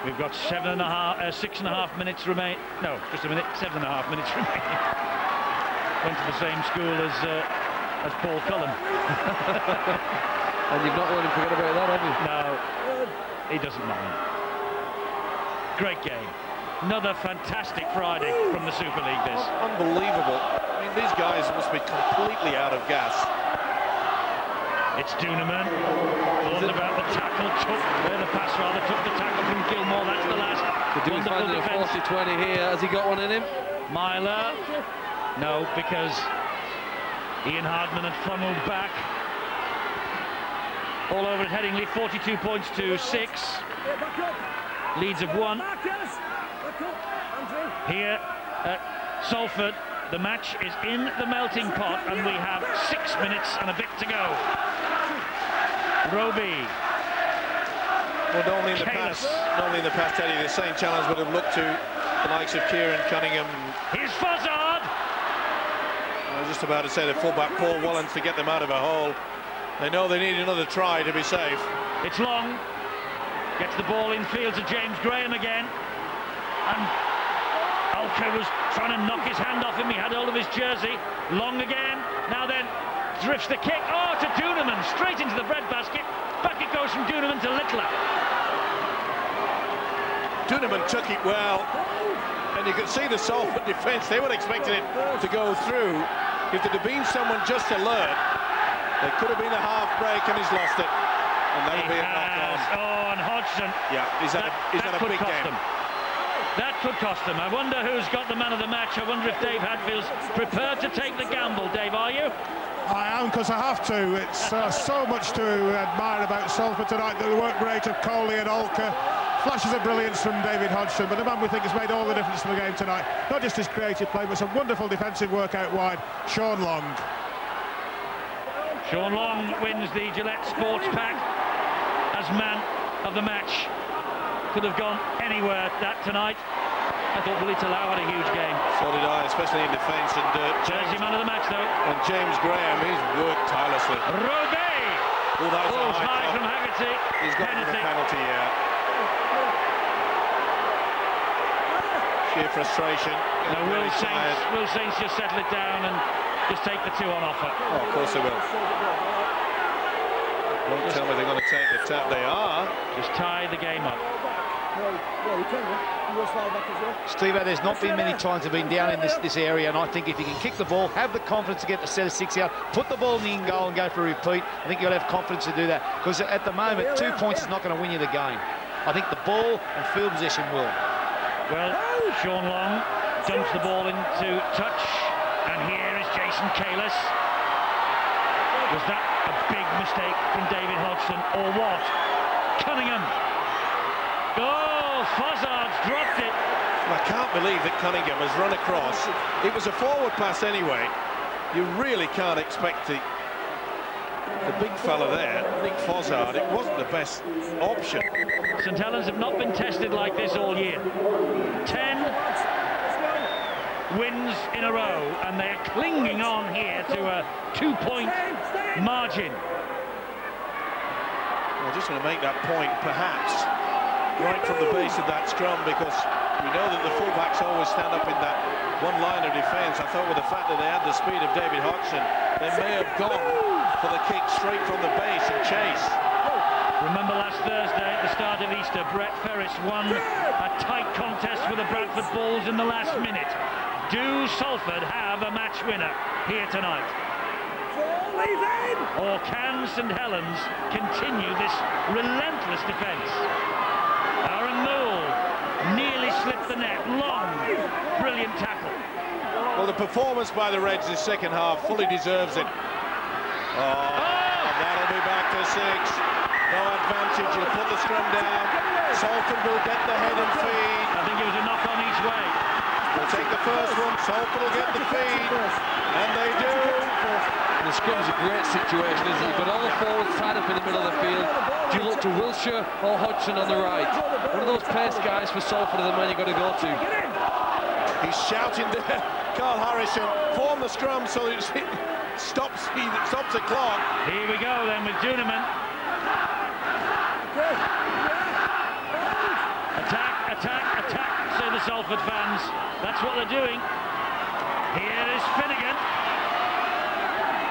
We've got 6.5 minutes remain. No, just a minute. 7.5 minutes remaining. Went to the same school as Paul Cullen. And you've not let him forget about that, have you? No, he doesn't mind. Great game. Another fantastic Friday from the Super League. This unbelievable. I mean, these guys must be completely out of gas. It's Doonerman. Thought about the tackle, the pass rather, took the tackle from Gilmore. That's the last. Could do with finding a 40-20 here. Has he got one in him? Myler. No, because Ian Hardman had funneled back. All over at Headingley, 42 points to 6. Leads of 1. Here at Salford, the match is in the melting pot, and we have 6 minutes and a bit to go. Roby. Well, normally in the past, Eddie, the same challenge would have looked to the likes of Kieran Cunningham. Here's Fozzard. I was just about to say the fullback Paul Wallens to get them out of a hole. They know they need another try to be safe. It's Long. Gets the ball in field to James Graham again. And Alker was trying to knock his hand off him. He had hold of his jersey. Long again. Now then, drifts the kick. Oh, to Doonerman. Straight into the breadbasket. Back it goes from Doonerman to Littler. Doonerman took it well. And you could see the Salford defence. They were expecting it to go through. If there'd have been someone just alert, there could have been a half break, and he's lost it. And that'll be a knock-on. Oh, and Hodgson. Yeah, he's had a big game. That could cost them. I wonder who's got the man of the match. I wonder if Dave Hadfield's prepared to take the gamble. Dave, are you? I am, because I have to. It's so much to admire about Salford tonight. The work rate of Coley and Alker. Flashes of brilliance from David Hodgson, but the man we think has made all the difference to the game tonight. Not just his creative play, but some wonderful defensive work out wide. Sean Long. Sean Long wins the Gillette Sports Pack as man of the match. Could have gone anywhere that tonight. I thought Willie Talau had a huge game. So did I, especially in defence. And Jersey man of the match, though. And James Graham, he's worked tirelessly. Robey! Oh, that was a high from Haggerty. He's got the penalty, yeah. Sheer frustration. No, Will Saints just settle it down and just take the 2 on offer. Oh, of course they will. Don't tell me they're going to take the tap. They are. Just tie the game up. Steve, there's not been many times they've been down in this area, and I think if you can kick the ball, have the confidence to get the set of 6 out, put the ball in the in-goal and go for a repeat, I think you'll have confidence to do that. Because at the moment, 2 points is not going to win you the game. I think the ball and field position will. Well, Sean Long dumps the ball into touch, and here is Jason Kalis. Was that a big mistake from David Hodgson, or what? Cunningham. Oh, Fozzard's dropped it. I can't believe that Cunningham has run across. It was a forward pass anyway. You really can't expect the big fella there, Nick Fozzard. It wasn't the best option. St Helens have not been tested like this all year. 10 wins in a row, and they're clinging on here to a 2-point margin. I just want to make that point, perhaps, right from the base of that scrum, because we know that the fullbacks always stand up in that one line of defence. I thought with the fact that they had the speed of David Hodgson, they may have gone for the kick straight from the base and chase. Remember last Thursday at the start of Easter, Brett Ferris won a tight contest with the Bradford Bulls in the last minute. Do Salford have a match winner here tonight? Or can St Helens continue this relentless defence? Aaron Moore nearly slipped the net. Long, brilliant tackle. Well, the performance by the Reds this second half fully deserves it. That'll be back to 6. No advantage, he'll put the scrum down. Salford will get the head and feed. I think it was a knock on each way. They'll take the first one, Salford will get the feed, and they do. The scrum's a great situation, isn't it? You've got all the forwards tied up in the middle of the field. Do you look to Wilshire or Hodgson on the right? One of those pace guys for Salford are the man you've got to go to. He's shouting there. Carl Harrison form the scrum so it stops the clock. Here we go then with Duneman. Attack, attack, attack, say the Salford fans. That's what they're doing. Here is Finnegan.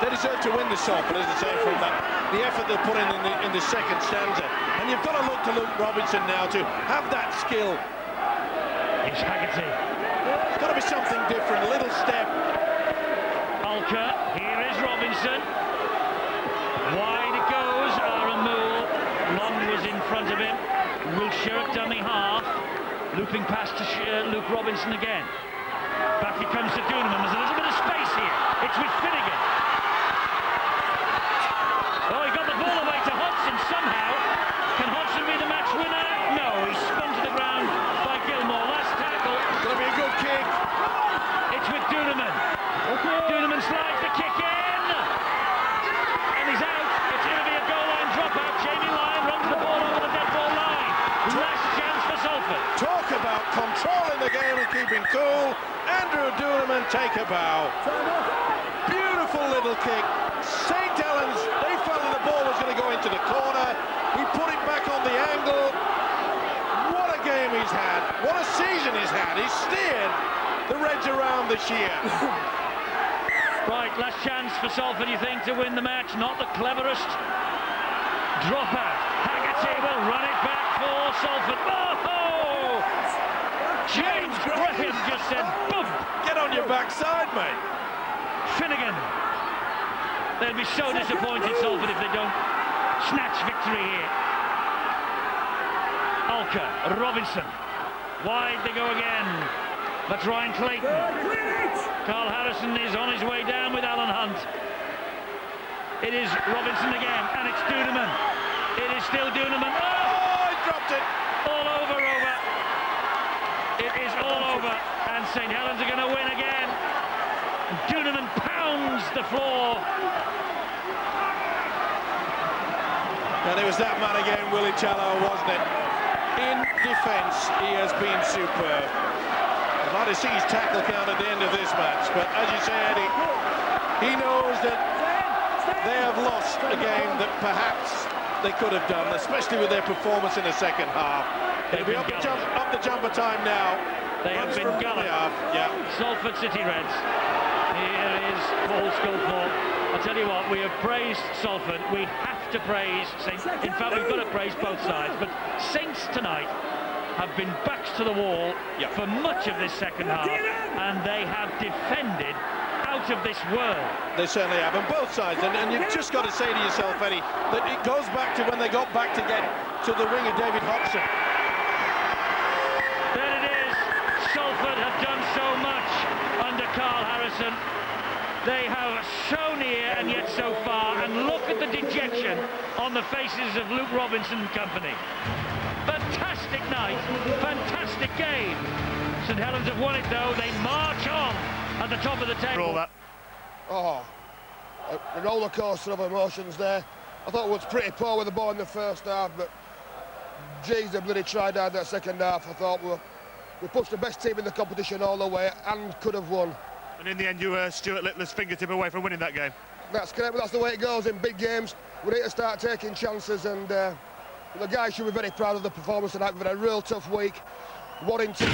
They deserve to win the Salford, as I say, from the effort they put in the second stanza. And you've got to look to Luke Robinson now to have that skill. It's Haggerty. It's got to be something different, a little step. Alker, here is Robinson. Wide it goes, Aaron Moore. Long was in front of him. Wilshire at dummy half. Looping past to Luke Robinson again. Back it comes to Duneman. There's a little bit of space here. It's with Finnegan. Oh, he got the ball away to Hodgson somehow. Can Hodgson be the match winner? No, he's spun to the ground by Gilmore. Last tackle. It's going to be a good kick. It's with Duneman. Duneman slides the kick in. And he's out. It's going to be a goal line dropout. Jamie Lyon runs the ball over the dead ball line. Last chance for Salford. Talk about controlling the game and keeping cool. Andrew Duneman, take a bow. Beautiful little kick. St Helens, they felt that the ball was going to go into the corner. He put it back on the angle. What a game he's had. What a season he's had. He's steered the Reds around this year. Right, last chance for Salford, you think, to win the match. Not the cleverest dropout. Haggerty will run it back for Salford. Oh! James Graham just said, boom! Get on your backside, mate. Finnegan. They'll be so disappointed, Salford, if they don't snatch victory here. Alker, Robinson. Wide they go again. That's Ryan Clayton. Carl Harrison is on his way down with Alan Hunt. It is Robinson again, and it's Duneman. It is still Duneman. Oh, he dropped it. All over. It is all over, and St Helens are going to win again. Duneman pounds the floor. And it was that man again, Willie Tallow, wasn't it? In defence, he has been superb. I'd like to see his tackle count at the end of this match, but as you say, Eddie, he knows that they have lost a game that perhaps they could have done, especially with their performance in the second half. It'll be up the jumper time now. They have been gallant. Yeah. Salford City Reds. Here is Paul Sculthorpe. I'll tell you what, we have praised Salford. We have to praise Saints. In fact, we've got to praise both sides. But Saints tonight have been backs to the wall for much of this second half, and they have defended out of this world. They certainly have, on both sides. And you've just got to say to yourself, Eddie, that it goes back to when they got back to get to the ring of David Hodgson. There it is. Salford have done so much under Carl Harrison. They have so near and yet so far, and look at the dejection on the faces of Luke Robinson and company. Fantastic night, fantastic game. St Helens have won it though. They march on at the top of the table. Oh, a roller coaster of emotions there. I thought it was pretty poor with the ball in the first half, but geez, they bloody tried hard that second half. I thought we pushed the best team in the competition all the way and could have won. And in the end, you were Stuart Littler's fingertip away from winning that game. That's correct, but that's the way it goes in big games. We need to start taking chances, and the guys should be very proud of the performance tonight. We've had a real tough week. 1-2.